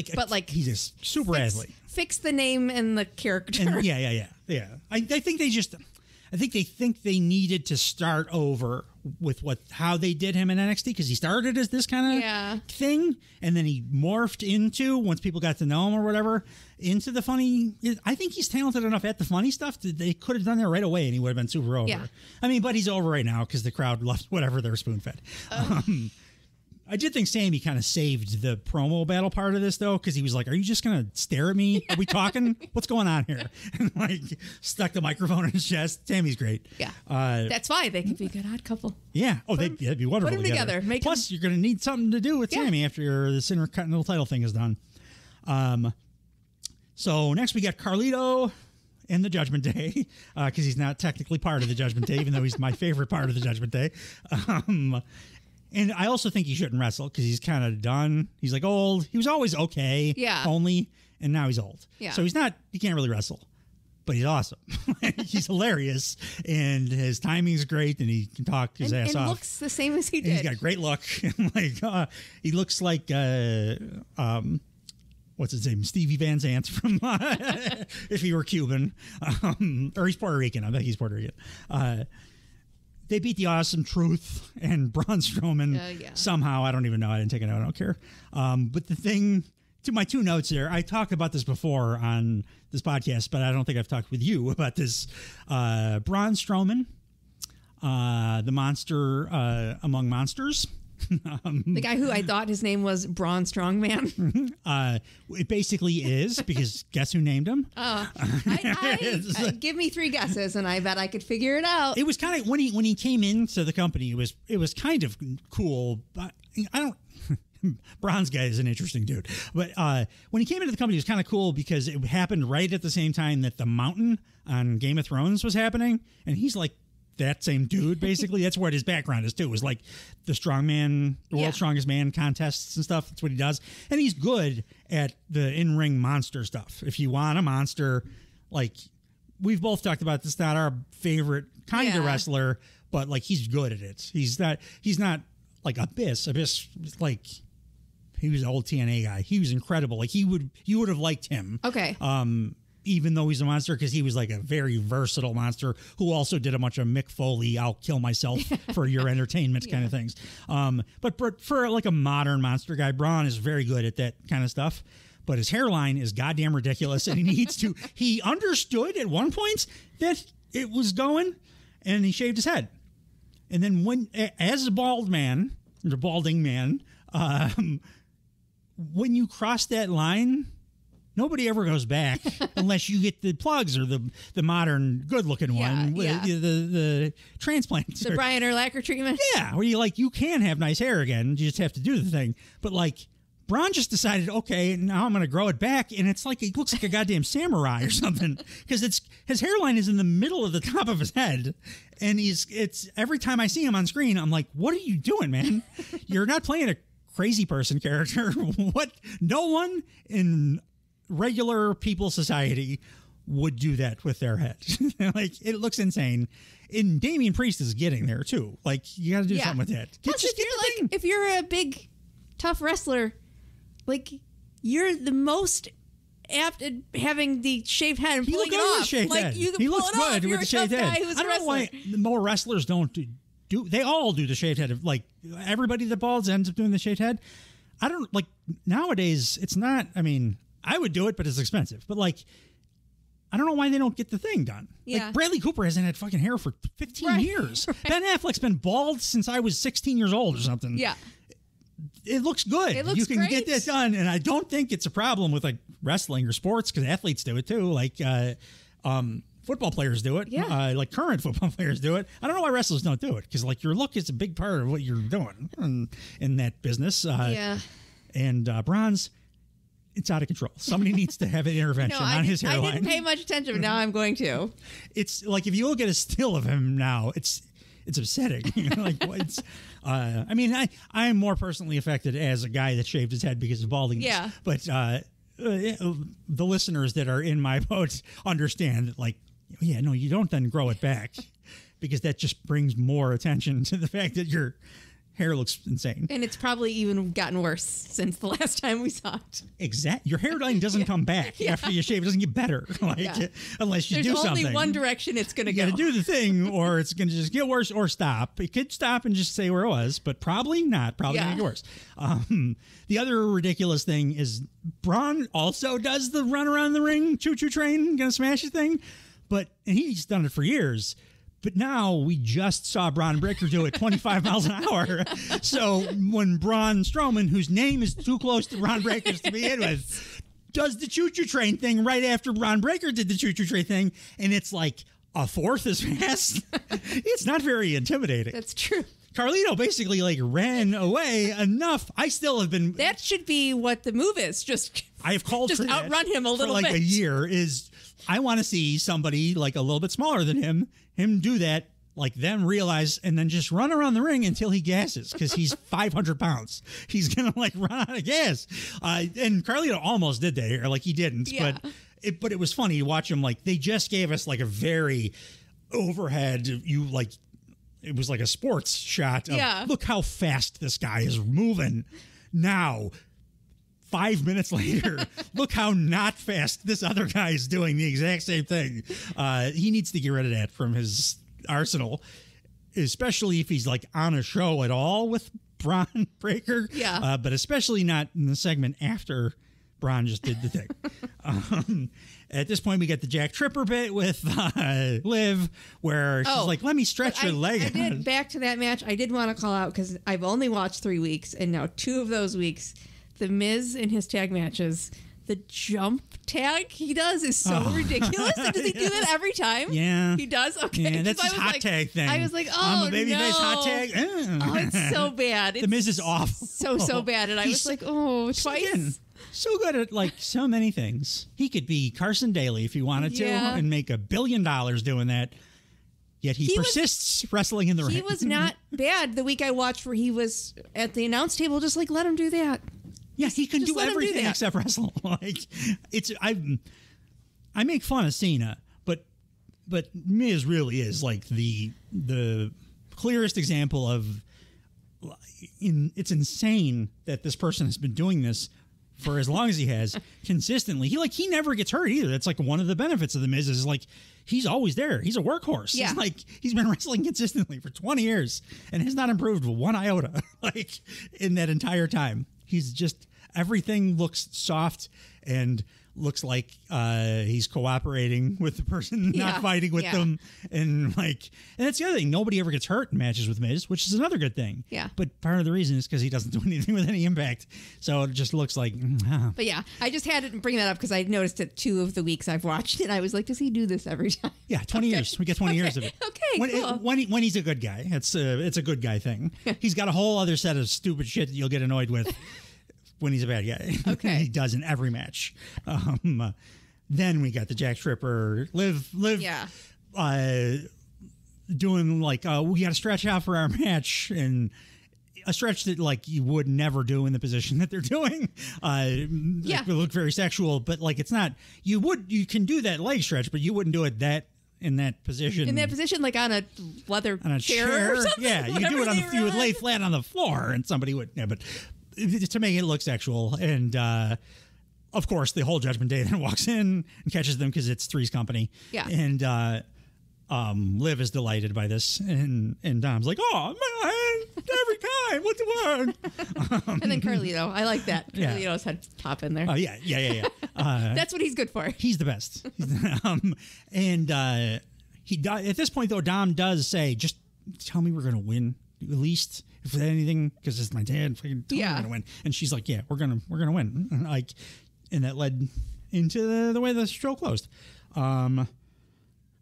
a super athlete. Fix the name and the character. And yeah. I think they think they needed to start over with how they did him in NXT because he started as this kind of thing and then he morphed into, once people got to know him or whatever, into the funny. I think he's talented enough at the funny stuff that they could have done that right away and he would have been super over. Yeah. I mean, but he's over right now because the crowd loved whatever they're spoon-fed. I did think Sammy kind of saved the promo battle part of this, though, because he was like, are you just going to stare at me? Are we talking? What's going on here? And stuck the microphone in his chest. Sammy's great. Yeah. That's fine. They could be a good odd couple. Yeah. Oh, that'd be wonderful. Put them together. Plus, you're going to need something to do with Sammy after this Intercontinental title thing is done. So next we got Carlito and the Judgment Day, because he's not technically part of the Judgment Day, even though he's my favorite part of the Judgment Day. And I also think he shouldn't wrestle because he's kind of done. He's old. He was always okay. Yeah. Only, and now he's old. Yeah. So he can't really wrestle, but he's awesome. He's hilarious, and his timing's great, and he can talk his ass off. And looks the same as he did. And he's got a great look. He looks like what's his name? Stevie Van Zandt from if he were Cuban, or he's Puerto Rican. I think he's Puerto Rican. They beat the Awesome Truth and Braun Strowman somehow. I don't even know. I didn't take it out. I don't care. But the thing, to my two notes there, I talked about this before on this podcast, but I don't think I've talked with you about this. Braun Strowman, the monster among monsters. The guy who I thought his name was Braun Strongman. It basically is, because guess who named him? Give me three guesses, and I bet I could figure it out. It was kind of when he came into the company. It was kind of cool, but I don't. Braun's guy is an interesting dude, but when he came into the company, it was kind of cool because it happened right at the same time that the Mountain on Game of Thrones was happening, and he's like that same dude, basically. That's what his background is, too. It was like the strongman, the world's strongest man contests and stuff. That's what he does. And he's good at the in-ring monster stuff. If you want a monster, like, we've both talked about this, not our favorite kind of wrestler, but, like, he's good at it. He's not like Abyss. Abyss, like, he was an old TNA guy. He was incredible. Like, you would have liked him. Okay. Even though he's a monster, because he was like a very versatile monster who also did a bunch of Mick Foley, I'll kill myself for your entertainment kind of things. But for like a modern monster guy, Braun is very good at that kind of stuff. But his hairline is goddamn ridiculous, and he understood at one point that it was going, and he shaved his head. And then as a balding man, when you cross that line, nobody ever goes back unless you get the plugs or the modern good-looking one, the transplants. The Brian Urlacher treatment? Yeah, where you can have nice hair again. You just have to do the thing. But, like, Braun just decided, okay, now I'm going to grow it back, and it's like he looks like a goddamn samurai or something, because his hairline is in the middle of the top of his head, and it's every time I see him on screen, I'm like, what are you doing, man? You're not playing a crazy person character. What? No one in regular people society would do that with their head. Like, it looks insane. And Damian Priest is getting there too. Like, you got to do something with that. Plus, if you're a big, tough wrestler, like, you're the most apt at having the shaved head and pulling it off. Like, you can pull it off. If you're a tough guy who's a wrestler. I don't know why more wrestlers don't do. They all do the shaved head. Like, everybody that balds ends up doing the shaved head. I don't, like, nowadays it's not. I mean, I would do it, but it's expensive. But, like, I don't know why they don't get the thing done. Yeah. Like, Bradley Cooper hasn't had fucking hair for 15 years. Right. Ben Affleck's been bald since I was 16 years old or something. Yeah. It looks good. It looks You can great. get that done, and I don't think it's a problem with, like, wrestling or sports, because athletes do it too. Like, football players do it. Yeah. Like, current football players do it. I don't know why wrestlers don't do it, because, like, your look is a big part of what you're doing in that business. And Braun's, it's out of control. Somebody needs to have an intervention on his hairline. I didn't pay much attention, but now I'm going to. It's like, if you look at a still of him now, it's upsetting. Like, I mean, I'm more personally affected as a guy that shaved his head because of baldiness. Yeah. But the listeners that are in my boat understand that, like, yeah, no, you don't then grow it back, because that just brings more attention to the fact that your hair looks insane. And it's probably even gotten worse since the last time we saw it. Exactly. Your hairline doesn't come back after you shave. It doesn't get better, unless you do something. There's only one direction it's going to go. You got to do the thing, or it's going to just get worse, or stop. It could stop and just say where it was, but probably not. Probably going to get worse. The other ridiculous thing is Braun also does the run around the ring, choo-choo train, going to smash the thing. And he's done it for years. But now we just saw Braun Breaker do it 25 miles an hour. So when Braun Strowman, whose name is too close to Braun Breaker's to begin with, does the choo-choo train thing right after Braun Breaker did the choo-choo train thing, and it's like a fourth as fast, it's not very intimidating. That's true. Carlito basically, like, ran away enough. I still have been... That should be what the move is. I've called just for outrun him a little for, like, bit. a year. I want to see somebody, like, a little bit smaller than him do that, like, then realize, and then just run around the ring until he gasses, because he's 500 pounds. He's going to, like, run out of gas. And Carlito almost did that here. Like, he didn't. Yeah. But it was funny to watch him. Like, they just gave us, like, a very overhead, it was like a sports shot of, look how fast this guy is moving. Now, 5 minutes later, look how not fast this other guy is doing the exact same thing. He needs to get rid of that from his arsenal, especially if he's, like, on a show at all with Braun Breaker. Yeah. But especially not in the segment after Braun just did the thing. At this point, we get the Jack Tripper bit with Liv, where she's like, let me stretch your leg. Back to that match, I did want to call out, because I've only watched 3 weeks, and now 2 of those weeks, The Miz in his tag matches, the jump tag he does is so ridiculous. And does he do that every time? Yeah. He does? Okay. Yeah, that's his hot tag thing. I was like, I'm a babyface hot tag. Oh, it's so bad. The Miz is awful. So bad. And I was like, twice. Again, so good at, like, so many things. He could be Carson Daly if he wanted to and make $1 billion doing that. Yet he persists wrestling in the ring. He was not bad the week I watched where he was at the announce table. Just like, let him do that. Yeah, he can do everything except wrestle. Like, I make fun of Cena, but Miz really is like the clearest example of. It's insane that this person has been doing this for as long as he has consistently. He never gets hurt either. That's like one of the benefits of the Miz is like he's always there. He's a workhorse. Yeah. He's been wrestling consistently for 20 years and has not improved one iota like in that entire time. He's just everything looks soft and looks like he's cooperating with the person, not fighting with them, and that's the other thing. Nobody ever gets hurt in matches with Miz, which is another good thing. Yeah. But part of the reason is because he doesn't do anything with any impact, so it just looks like. But yeah, I just had to bring that up because I noticed it 2 of the weeks I've watched, and I was like, does he do this every time? Yeah, 20 years. We get 20 years of it. Okay, cool. When he's a good guy, it's a good guy thing. He's got a whole other set of stupid shit that you'll get annoyed with. When he's a bad guy. Okay. He does in every match. Then we got the Jack Stripper, Liv doing we got to stretch out for our match, and a stretch that you would never do in the position that they're doing. It would look very sexual, but it's not. You can do that leg stretch, but you wouldn't do it in that position. In that position, on a leather chair or something. Yeah, you could do it you would lay flat on the floor, and somebody would. Yeah, but to make it look sexual, and of course the whole Judgment Day then walks in and catches them because it's Three's Company. Yeah, and Liv is delighted by this, and Dom's like, "Oh man, every time, what the word?" And then Carlito, I like that. Carlito's had pop in there. Oh yeah. That's what he's good for. He's the best. He at this point though, Dom does say, "Just tell me we're gonna win at least." If anything, because it's my dad, fucking tell me we're gonna win. And she's like, "Yeah, we're gonna win." And that led into the way the show closed. So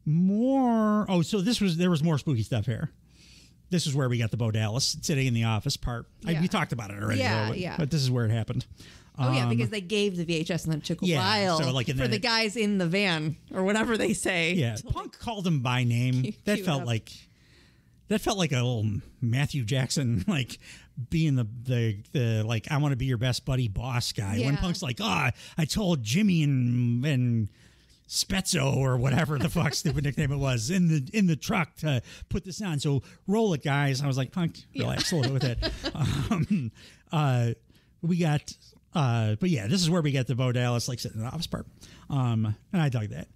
there was more spooky stuff here. This is where we got the Bo Dallas sitting in the office part. We talked about it already, but this is where it happened. Because they gave the VHS and then it took a while for the guys in the van or whatever they say. Yeah, Punk called him by name. That felt like a little Matthew Jackson, being the I want to be your best buddy boss guy. Yeah. When Punk's like, I told Jimmy and Spezzo or whatever the fuck stupid nickname it was in the truck to put this on. So roll it, guys. I was like, Punk, relax a little bit with it. We got, but yeah, this is where we get the Bo Dallas sitting in the office part. And I dug that.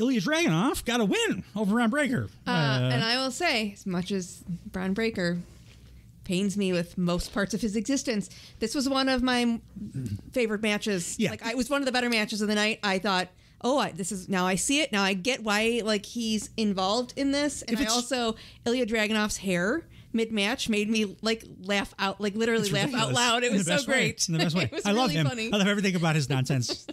Ilya Dragunov got a win over Ron Breaker. And I will say, as much as Ron Breaker pains me with most parts of his existence, this was one of my favorite matches. Yeah. It was one of the better matches of the night. I thought, now I see it. Now I get why he's involved in this. And Ilya Dragunov's hair mid-match made me laugh out, literally laugh out loud. It was so great. In the best way. I love him. Funny. I love everything about his nonsense.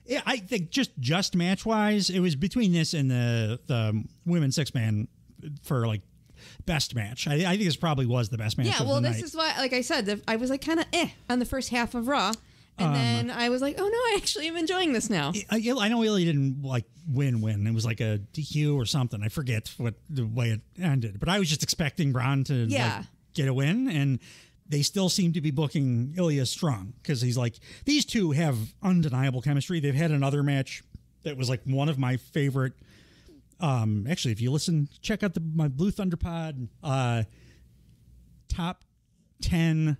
Yeah, I think just match wise, it was between this and the women's 6-man for best match. I think this probably was the best match. Yeah, well, this is why, I said, I was kind of on the first half of Raw, and then I was like, oh no, I actually am enjoying this now. I know Ilya didn't win. It was like a DQ or something. I forget what the way it ended, but I was just expecting Braun to get a win, and they still seem to be booking Ilya strong because he's these two have undeniable chemistry. They've had another match that was one of my favorite. Actually, if you listen, check out my Blue Thunder Pod top 10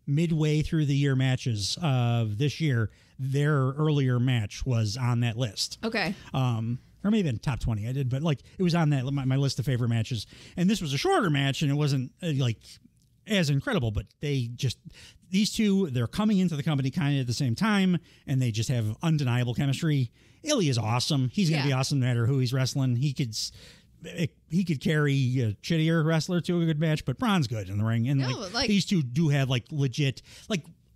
midway through the year matches of this year. Their earlier match was on that list. Okay. Or maybe in top 20 I did, but it was on that my list of favorite matches. And this was a shorter match, and it wasn't as incredible, but these two, they're coming into the company kind of at the same time, and they just have undeniable chemistry. Ilya's awesome. He's going to be awesome no matter who he's wrestling. He could carry a shittier wrestler to a good match, but Braun's good in the ring. And these two do have legit,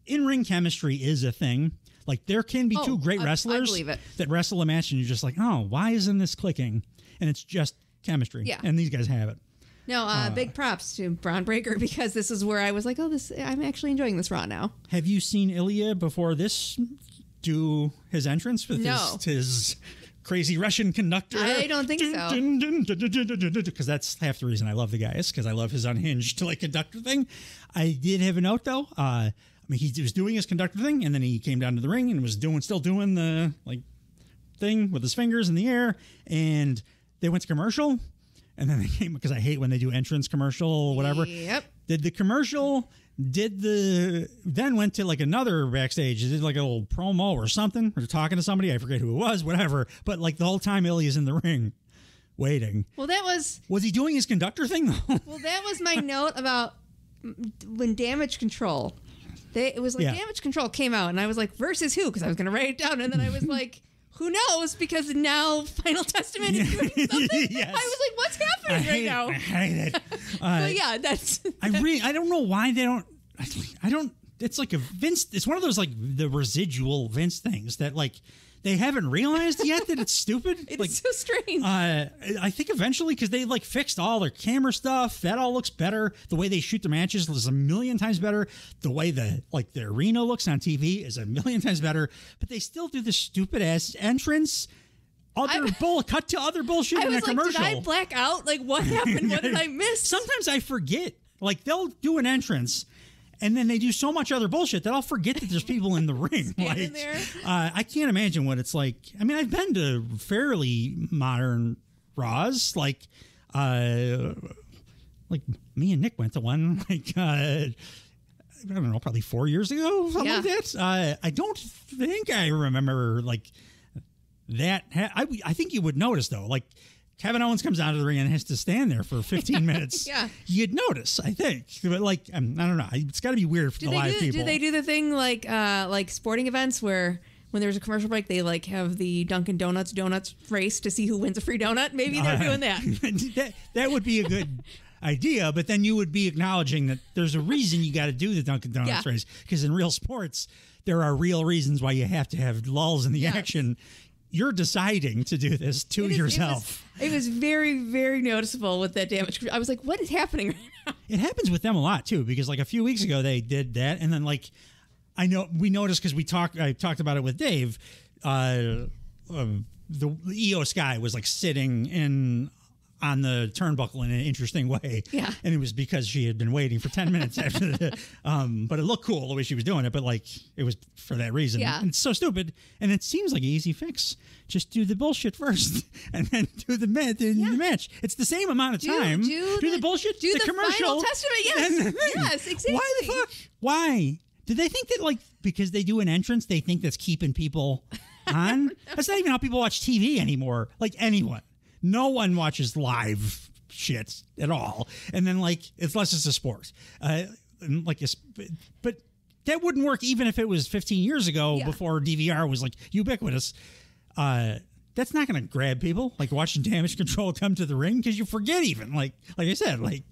in-ring chemistry is a thing. There can be two great wrestlers that wrestle a match, and you're just why isn't this clicking? And it's just chemistry. Yeah. And these guys have it. No, big props to Braun Breaker, because this is where I was like, I'm actually enjoying this Raw now. Have you seen Ilya before this do his entrance with his crazy Russian conductor. I don't think so. Because that's half the reason I love the guy, is because I love his unhinged like conductor thing. I did have a note though. I mean, he was doing his conductor thing, and then he came down to the ring and was still doing the like thing with his fingers in the air, and they went to commercial, and then they came, because I hate when they do entrance commercial or whatever. Yep. Did the commercial. Then went to like another backstage. They did like a little promo or something, or talking to somebody. I forget who it was, whatever. But like the whole time Ilya's in the ring waiting. Well, was he doing his conductor thing though? Well, that was my note about when Damage Control. It was like Damage Control came out, and I was like, versus who? Because I was going to write it down, and then I was like, who knows? Because now Final Testament is doing something. Yes. I was like, what's happening right now? I hate it. But yeah, that's. I don't know why they don't. I don't. It's like a Vince. It's one of those like the residual Vince things that like they haven't realized yet that it's stupid. It's like, so strange. I think eventually, because they like fixed all their camera stuff, that all looks better. The way they shoot the matches is a million times better. The way the arena looks on TV is a million times better. But they still do the stupid ass entrance. Cut to other bullshit in a commercial. Did I black out? Like, what happened? What did I miss? Sometimes I forget. Like, they'll do an entrance, and then they do so much other bullshit that I'll forget that there's people in the ring. Like, there. I can't imagine what it's like. I mean, I've been to fairly modern Raws. Like me and Nick went to one. Like, I don't know, probably 4 years ago, something like that. I don't think I remember like that. I think you would notice though, like. Kevin Owens comes out of the ring and has to stand there for 15 minutes. Yeah. You'd notice, I think. But, like, I don't know. It's got to be weird for the live people. Do they do the thing like sporting events where when there's a commercial break, they, like, have the Dunkin' Donuts race to see who wins a free donut? Maybe they're doing that. That would be a good idea, but then you would be acknowledging that there's a reason you got to do the Dunkin' Donuts race. Because in real sports, there are real reasons why you have to have lulls in the action. You're deciding to do this to yourself. It was very, very noticeable with that Damage. I was like, what is happening right now? It happens with them a lot, too, because like a few weeks ago they did that. And then like we noticed because I talked about it with Dave. The EO Sky was like sitting on the turnbuckle in an interesting way. Yeah. And it was because she had been waiting for 10 minutes after but it looked cool the way she was doing it, but like it was for that reason. Yeah. And it's so stupid. And it seems like an easy fix. Just do the bullshit first and then do the match. It's the same amount of time. Do the bullshit, do the commercial. Final Testament, yes, exactly. Why the fuck? Why? Did they think that like because they do an entrance, they think that's keeping people on? That's not even how people watch TV anymore. Like anyone. No one watches live shit at all. And then, like, unless it's a sport. But that wouldn't work even if it was 15 years ago before DVR was, like, ubiquitous. That's not going to grab people, like watching Damage Control come to the ring, because you forget even. Like I said, like,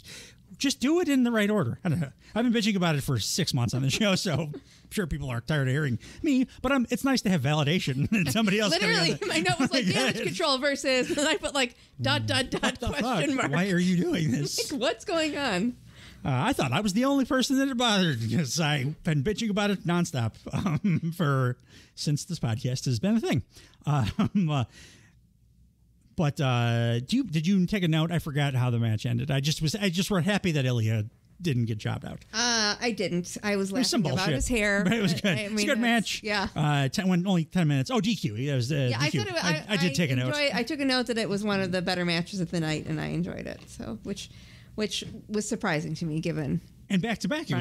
just do it in the right order. I don't know. I've been bitching about it for 6 months on the show, so I'm sure people are tired of hearing me. But it's nice to have validation and somebody else. Literally, my note was like Damage Control versus, and I put like ... question mark. Why are you doing this? Like, what's going on? I thought I was the only person that it bothered, because I've been bitching about it nonstop since this podcast has been a thing. But did you take a note? I forgot how the match ended. I just were happy that Ilya didn't get jobbed out. I didn't. I was laughing about his hair. But it was good. It was a good match. Yeah. Only 10 minutes. Oh, DQ. It was DQ. I did take a note. I took a note that it was one of the better matches of the night, and I enjoyed it. So, which was surprising to me, given. And back to back, it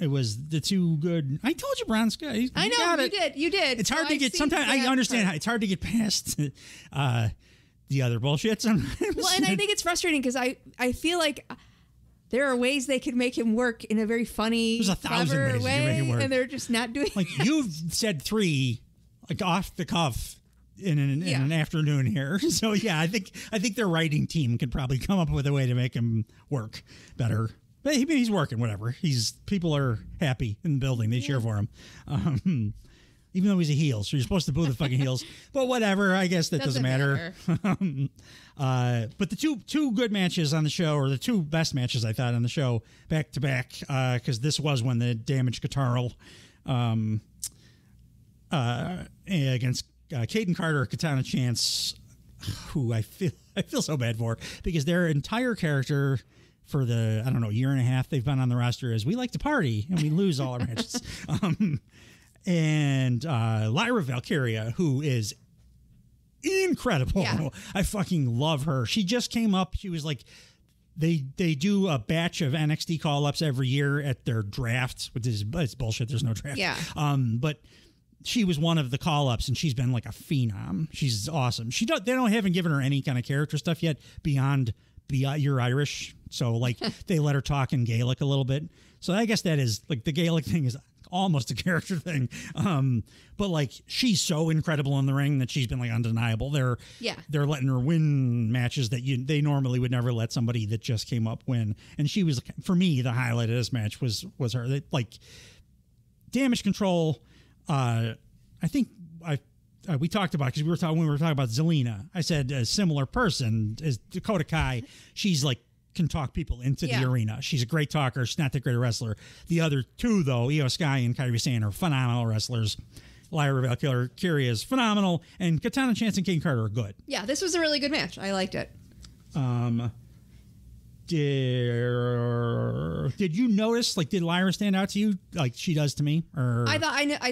was the two good. I told you, Bron Scott. I know you did. It's hard to get. Sometimes I understand how it's hard to get past the other bullshit sometimes. Well, and I think it's frustrating because I feel like there are ways they could make him work in a very funny, There's 1,000 ways way, you make it work. and they're just not doing. Like you've said 3, like off the cuff. In an afternoon here. So yeah, I think their writing team could probably come up with a way to make him work better. But he's working, whatever. People are happy in the building. They cheer for him. Even though he's a heel, so you're supposed to boo the fucking heels. But whatever, I guess that doesn't matter. But the two good matches on the show, or the two best matches I thought on the show, back to back, because this was when the Damage Guitarl against Caden Carter, Katana Chance, who I feel so bad for, because their entire character for the, I don't know, year and a half they've been on the roster is we like to party and we lose all our matches. And Lyra Valkyria, who is incredible. Yeah. I fucking love her. She just came up. She was like, they do a batch of NXT call-ups every year at their draft, which is it's bullshit. There's no draft. Yeah. But she was one of the call-ups, and she's been like a phenom. She's awesome. They haven't given her any kind of character stuff yet beyond you're Irish. So like they let her talk in Gaelic a little bit. So I guess that is like the Gaelic thing is almost a character thing. But like she's so incredible in the ring that she's been like undeniable. They're letting her win matches that they normally would never let somebody that just came up win. And she was, for me, the highlight of this match was her. Like Damage Control. I think we talked about, because we were talking about Zelina. I said a similar person is Dakota Kai. She's like can talk people into the arena. She's a great talker. She's not that great a wrestler. The other two, though, Io Sky and Kairi Sane, are phenomenal wrestlers. Lyra Valkyria is phenomenal, and Katana Chance and King Carter are good. Yeah, this was a really good match. I liked it. Did you notice, like, did Lyra stand out to you like she does to me? Or I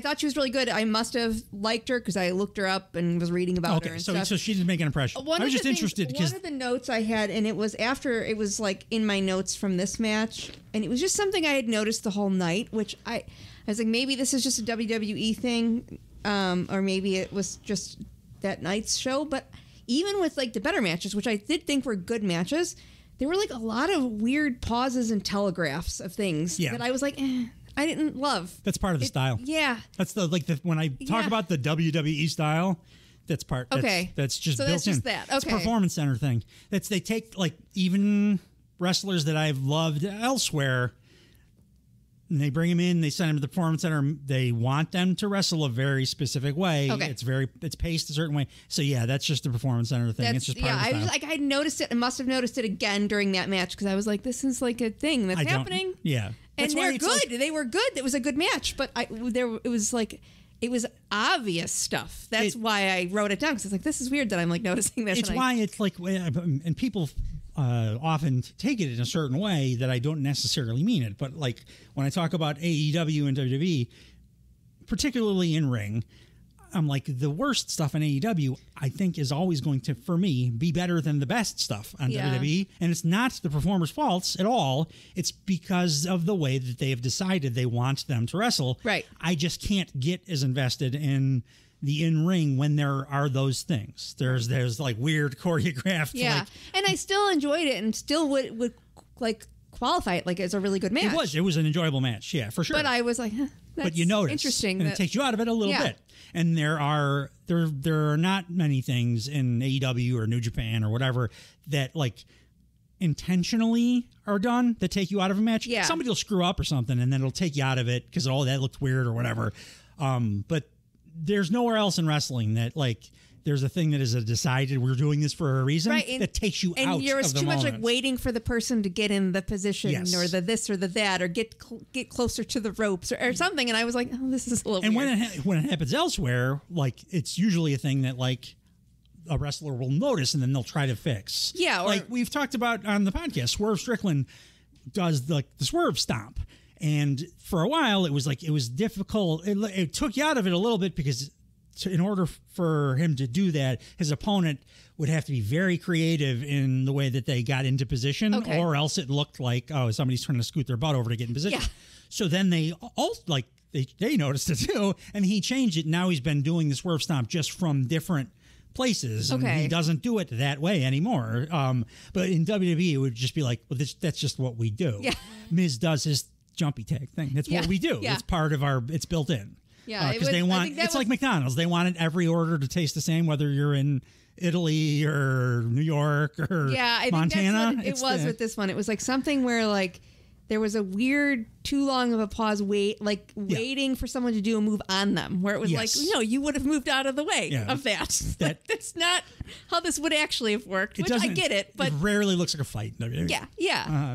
thought she was really good. I must have liked her because I looked her up and was reading about her and stuff. So she didn't make an impression. I was just interested because one of the notes I had, and it was after, it was like in my notes from this match, and it was just something I had noticed the whole night, which I was like, maybe this is just a WWE thing, or maybe it was just that night's show. But even with like the better matches, which I did think were good matches, there were like a lot of weird pauses and telegraphs of things that I was like, I didn't love. That's part of the style. Yeah. That's when I talk about the WWE style, that's part. Okay. That's just so built that's in. Just that. Okay. It's a performance center thing. They take like even wrestlers that I've loved elsewhere, and they bring them in, they send them to the performance center. They want them to wrestle a very specific way. Okay. It's paced a certain way. So yeah, that's just the performance center thing. It's just part of the style. I was like, I noticed it and must have noticed it again during that match because I was like, this is like a thing that's happening. Yeah. And they're good. They were good. It was a good match, but it was obvious stuff. That's why I wrote it down, because it's like, this is weird that I'm like noticing this. It's why it's like, and people often take it in a certain way that I don't necessarily mean it. But like when I talk about AEW and WWE, particularly in ring, I'm like, the worst stuff in AEW, I think, is always going to, for me, be better than the best stuff on WWE. And it's not the performers' faults at all. It's because of the way that they have decided they want them to wrestle. Right. I just can't get as invested in the in-ring when there are those things. There's like weird choreographed. Yeah. And I still enjoyed it and still would like qualify it like as a really good match. It was an enjoyable match. Yeah, for sure. But I was like, that's but you notice, interesting. And it takes you out of it a little bit. And there are not many things in AEW or New Japan or whatever that like intentionally are done that take you out of a match. Yeah. Somebody will screw up or something, and then it'll take you out of it because that looked weird or whatever. But there's nowhere else in wrestling that like there's a thing that is decided we're doing this for a reason that takes you out of the moment. And you're too much like waiting for the person to get in the position or the this or the that or get closer to the ropes or something. And I was like, oh, this is a little weird. And when it happens elsewhere, like it's usually a thing that like a wrestler will notice and then they'll try to fix. Yeah. Like we've talked about on the podcast, Swerve Strickland does the Swerve Stomp. And for a while, it was difficult. It took you out of it a little bit because in order for him to do that, his opponent would have to be very creative in the way that they got into position, or else it looked like, oh, somebody's trying to scoot their butt over to get in position. Yeah. So then they all they noticed it too, and he changed it. Now he's been doing the Swerve Stomp just from different places, and he doesn't do it that way anymore. But in WWE, it would just be like, well, that's just what we do. Yeah. Miz does his jumpy tag thing. That's what we do. Yeah. It's part of it's built in. Yeah, because they want it's like McDonald's. They wanted every order to taste the same, whether you're in Italy or New York or I Montana. Think that's what it was with this one. It was like something where like there was a weird too long of a pause waiting for someone to do a move on them, where it was like, you would have moved out of the way of that. That's not how this would actually have worked. Which I get it, but it rarely looks like a fight. Yeah.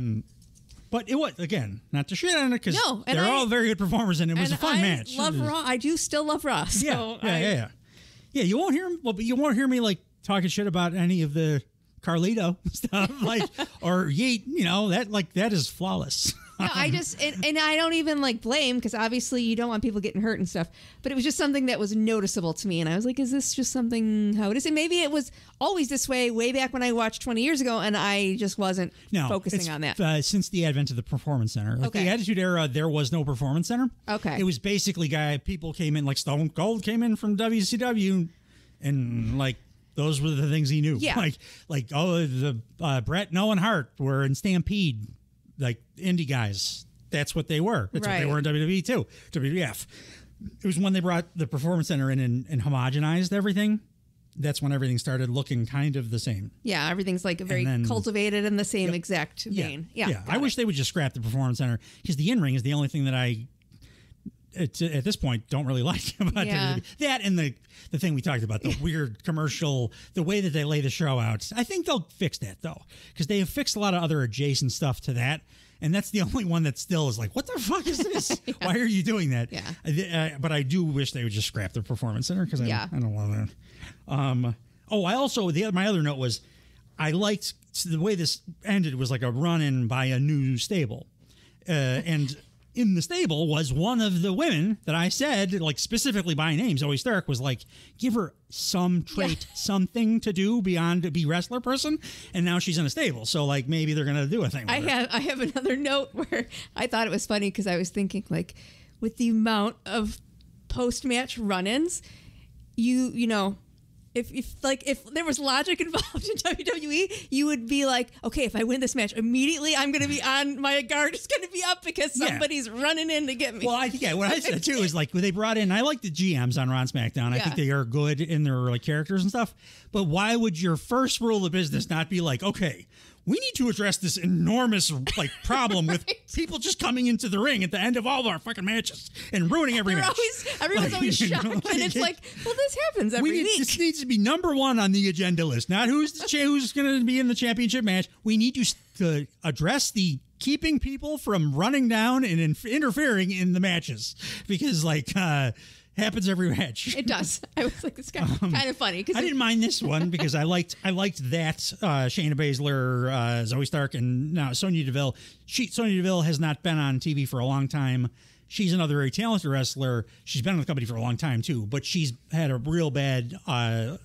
But it was, again, not to shit on it, because they're all very good performers, and it was a fun match. Love Raw. I do still love Raw. So yeah. Yeah, you won't hear. Well, but you won't hear me like talking shit about any of the Carlito stuff, like or Yeet. You know that is flawless. No, I just and I don't even like blame, because obviously you don't want people getting hurt and stuff. But it was just something that was noticeable to me, and I was like, "Is this just something how it is?" And maybe it was always this way way back when I watched 20 years ago, and I just wasn't focusing on that. Since the advent of the Performance Center, like the Attitude Era, there was no Performance Center. Okay, it was basically people came in like Stone Cold came in from WCW, and like. Those were the things he knew. Yeah. Like the Bret and Owen Hart were in Stampede, like indie guys. That's what they were. That's what they were in WWE too. WWF. It was when they brought the Performance Center in and homogenized everything. That's when everything started looking kind of the same. Yeah, everything's like very cultivated in the same exact vein. Yeah. I wish they would just scrap the Performance Center, because the in-ring is the only thing that I at this point don't really like about WWE. That and the thing we talked about, the weird commercial, the way that they lay the show out. I think they'll fix that though, because they have fixed a lot of other adjacent stuff to that, and that's the only one that still is like, what the fuck is this? Why are you doing that? But I do wish they would just scrap the Performance Center, because I don't love that. I also my other note was I liked the way this ended was like a run-in by a new stable, and in the stable was one of the women that I said, like specifically by name, Zoe Stark, was like, give her some trait, something to do beyond to be wrestler person. And now she's in a stable. So like maybe they're going to do a thing with her. I have another note where I thought it was funny, because I was thinking, like, with the amount of post-match run-ins, you know, if there was logic involved in WWE, you would be like, okay, if I win this match, immediately I'm going to be on, my guard is going to be up because somebody's running in to get me. Well, what I said too is like when they brought in, I like the GMs on Raw and SmackDown. I think they are good in their like characters and stuff. But why would your first rule of business not be like, okay, we need to address this enormous like problem with people just coming into the ring at the end of all of our fucking matches and ruining every match. Everyone's always shocked, and it's like, well, this happens every week. This needs to be number one on the agenda list. Not who's going to be in the championship match. We need to address the keeping people from running down and interfering in the matches, because like. Happens every match. It does. I was like, this guy kind of funny. I didn't mind this one because I liked that Shayna Baszler, Zoe Stark, and now Sonya Deville. Sonya Deville has not been on TV for a long time. She's another very talented wrestler. She's been in the company for a long time too, but she's had a real bad. Had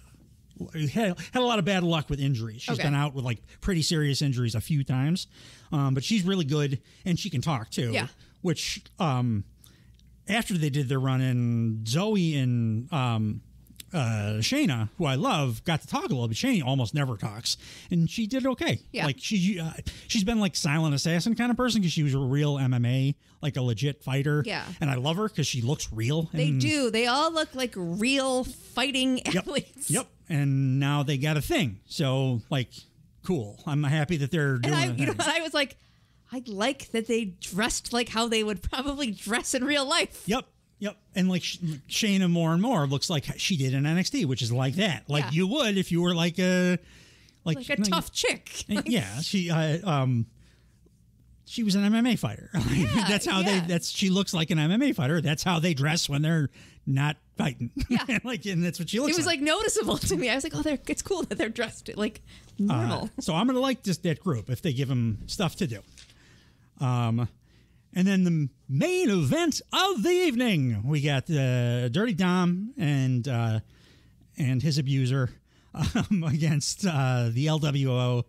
a lot of bad luck with injuries. She's been out with like pretty serious injuries a few times, but she's really good and she can talk too. Yeah. Which. After they did their run-in, Zoe and Shayna, who I love, got to talk a little bit. Shayna almost never talks, and she did okay. Yeah. Like she's been like silent assassin kind of person, because she was a real MMA, like a legit fighter. Yeah. And I love her because she looks real. They do. They all look like real fighting athletes. Yep. And now they got a thing. So like, cool. I'm happy that they're doing it. You know what? I was like, I like that they dressed like how they would probably dress in real life. Yep. And like Shayna more and more looks like she did in NXT, which is like that. Like you would if you were like a tough chick. Yeah. She was an MMA fighter. That's how she looks like an MMA fighter. That's how they dress when they're not fighting. Yeah. And that's what she looks like. It was like noticeable to me. I was like, oh, it's cool that they're dressed like normal. So I'm going to like that group if they give them stuff to do. And then the main event of the evening, we got Dirty Dom and his abuser against the LWO,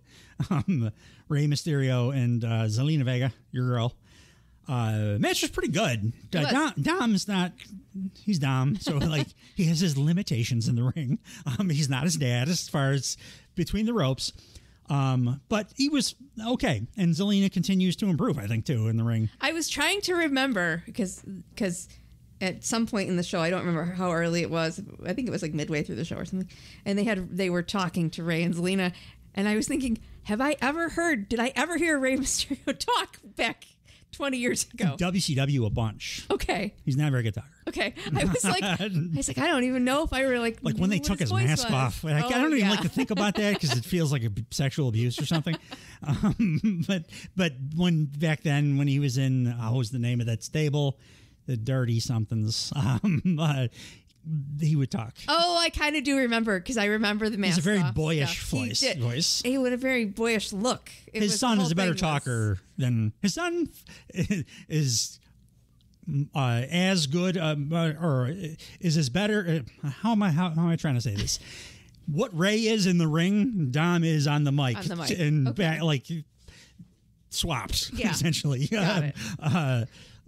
Rey Mysterio and Zelina Vega, your girl. Match was pretty good. Dom's not, he's Dom, so like he has his limitations in the ring. He's not his dad as far as between the ropes. But he was okay, and Zelina continues to improve, I think, too, in the ring. I was trying to remember because at some point in the show, I don't remember how early it was. I think it was like midway through the show or something, and they were talking to Rey and Zelina, and I was thinking, did I ever hear Rey Mysterio talk back 20 years ago? WCW a bunch. Okay. He's not a very good talker. Okay. I was like, I don't even know if I were like when they took his mask off. I don't even like to think about that because it feels like a sexual abuse or something. But when back then when he was in, what was the name of that stable? The Dirty Somethings. he would talk. Oh, I kind of do remember, because I remember the mask. He's a very boyish voice. He had a very boyish look. His son is a better talker than his son is. As good or is as better. How am I trying to say this? What Ray is in the ring, Dom is on the mic, and like swaps essentially. Got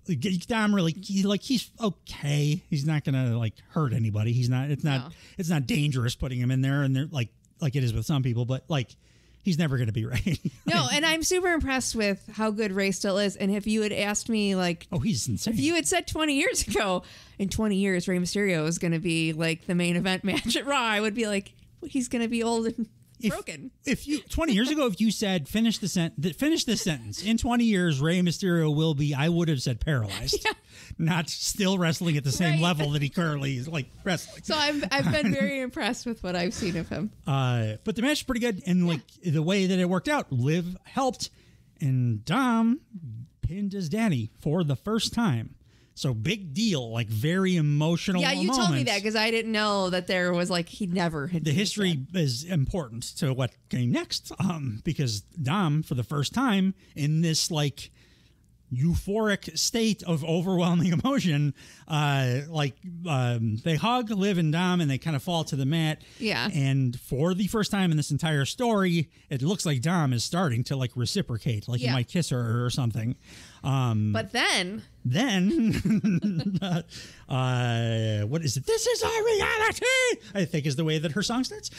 it. Dom really he's okay. He's not gonna like hurt anybody. He's not. It's not dangerous putting him in there, and they're like it is with some people, but like. He's never going to be Ray. No, and I'm super impressed with how good Ray still is. And if you had asked me, like... Oh, he's insane. If you had said 20 years ago, in 20 years, Rey Mysterio is going to be, like, the main event match at Raw, I would be like, well, he's going to be old and broken. If you 20 years ago, if you said, finish this sentence, in 20 years, Rey Mysterio will be, I would have said paralyzed. Yeah. Not still wrestling at the same level that he currently is like wrestling. So I've been very impressed with what I've seen of him. But the match is pretty good, and like the way that it worked out, Liv helped, and Dom pinned his daddy for the first time. So big deal, like very emotional. Yeah, you told me that because I didn't know that there was like he never had. The history is important to what came next, because Dom for the first time in this like euphoric state of overwhelming emotion, they hug Liv and Dom and they kind of fall to the mat. Yeah. And for the first time in this entire story, it looks like Dom is starting to like reciprocate, like he might kiss her or something. But then what is it? This is our reality, I think is the way that her song starts.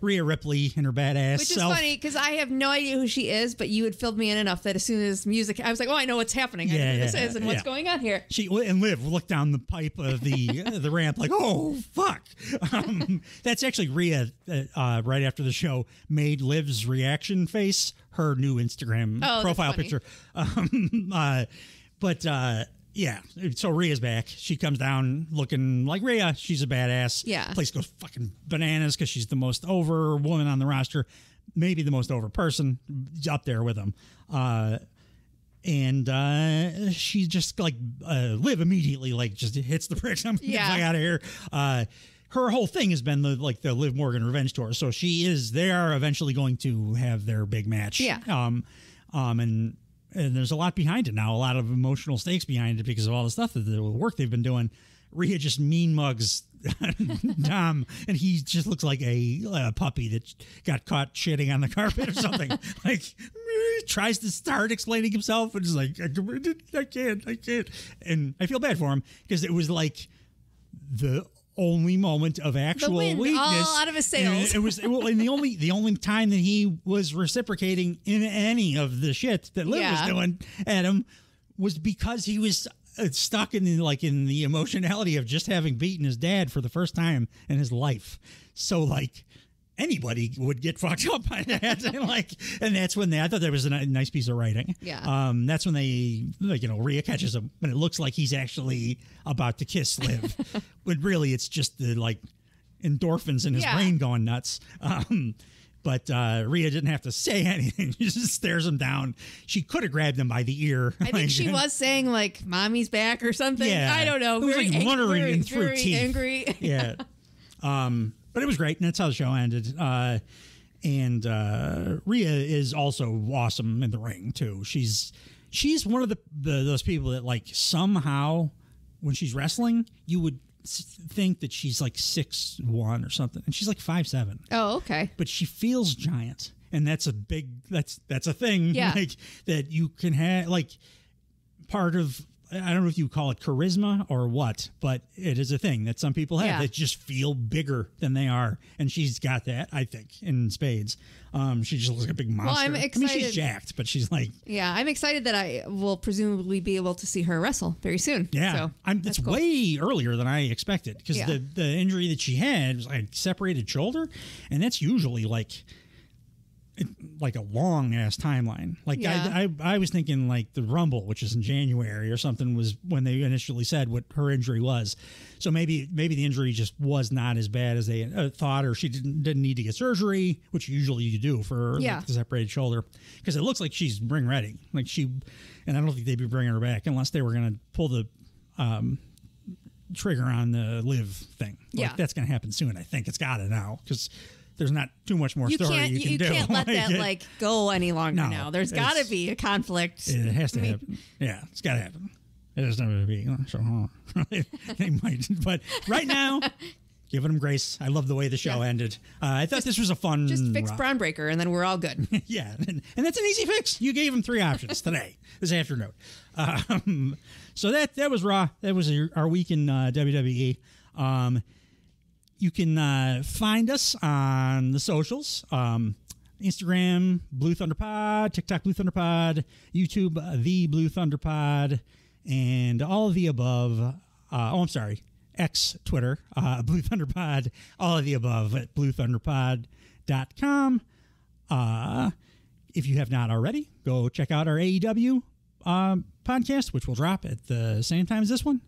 Rhea Ripley and her badass Which is funny because I have no idea who she is, but you had filled me in enough that as soon as music, I was like, oh, I know what's happening. I know who this is and what's going on here. She and Liv looked down the pipe of the ramp like, oh, fuck. That's actually Rhea, right after the show, made Liv's reaction face her new Instagram profile picture. Yeah, so Rhea's back. She comes down looking like Rhea. She's a badass. Yeah. Place goes fucking bananas because she's the most over woman on the roster. Maybe the most over person up there with them. And she just like Liv immediately like just hits the bricks. I'm getting out of here. Her whole thing has been the Liv Morgan revenge tour. So they are eventually going to have their big match. Yeah. And there's a lot behind it now, a lot of emotional stakes behind it because of all the stuff, the work they've been doing. Rhea just mean mugs Dom, and he just looks like a puppy that got caught shitting on the carpet or something. Like, he tries to start explaining himself, and is like, I can't. And I feel bad for him because it was like the only moment of actual weakness, all out of his sails. And the only time that he was reciprocating in any of the shit that Liv was doing at him was because he was stuck in the emotionality of just having beaten his dad for the first time in his life. So like anybody would get fucked up by that, and that's when I thought that was a nice piece of writing. Yeah. That's when they Rhea catches him, and it looks like he's actually about to kiss Liv, but really it's just the endorphins in his brain going nuts. But Rhea didn't have to say anything. She just stares him down. She could have grabbed him by the ear. I think she was saying mommy's back or something. Yeah. I don't know. It was very muttering through very teeth. Angry. Yeah. But it was great, and that's how the show ended. And Rhea is also awesome in the ring too. She's one of those people that somehow when she's wrestling, you would think that she's 6'1" or something, and she's 5'7". Oh, okay. But she feels giant, and that's a thing. Yeah. That you can have part of. I don't know if you call it charisma or what, but it is a thing that some people have that just feel bigger than they are. And she's got that, I think, in spades. She just looks like a big monster. Well, I'm excited. I mean, she's jacked, but she's Yeah, I'm excited that I will presumably be able to see her wrestle very soon. Yeah. So that's cool. Way earlier than I expected because the injury that she had was separated shoulder. And that's usually a long ass timeline. I was thinking the Rumble, which is in January or something, was when they initially said what her injury was. So maybe the injury just was not as bad as they thought, or she didn't need to get surgery, which usually you do for the separated shoulder, because it looks like she's ring ready. And I don't think they'd be bringing her back unless they were going to pull the trigger on the live thing. Like, that's going to happen soon. I think it's got to now because there's not too much more story you can do. You can't let that go any longer now. There's got to be a conflict. It has to happen. Yeah, it's got to happen. It doesn't have to be. So, they might. But right now, giving them grace. I love the way the show ended. I thought this was a fun. Just fix Braun Breaker, and then we're all good. Yeah, and that's an easy fix. You gave them 3 options today, this afternoon. So that was Raw. That was our week in WWE. You can find us on the socials. Instagram, Blue Thunder Pod, TikTok, Blue Thunder Pod, YouTube, The Blue Thunder Pod, and all of the above. X, Twitter, Blue Thunder Pod, all of the above at bluethunderpod.com. If you have not already, go check out our AEW podcast, which will drop at the same time as this one.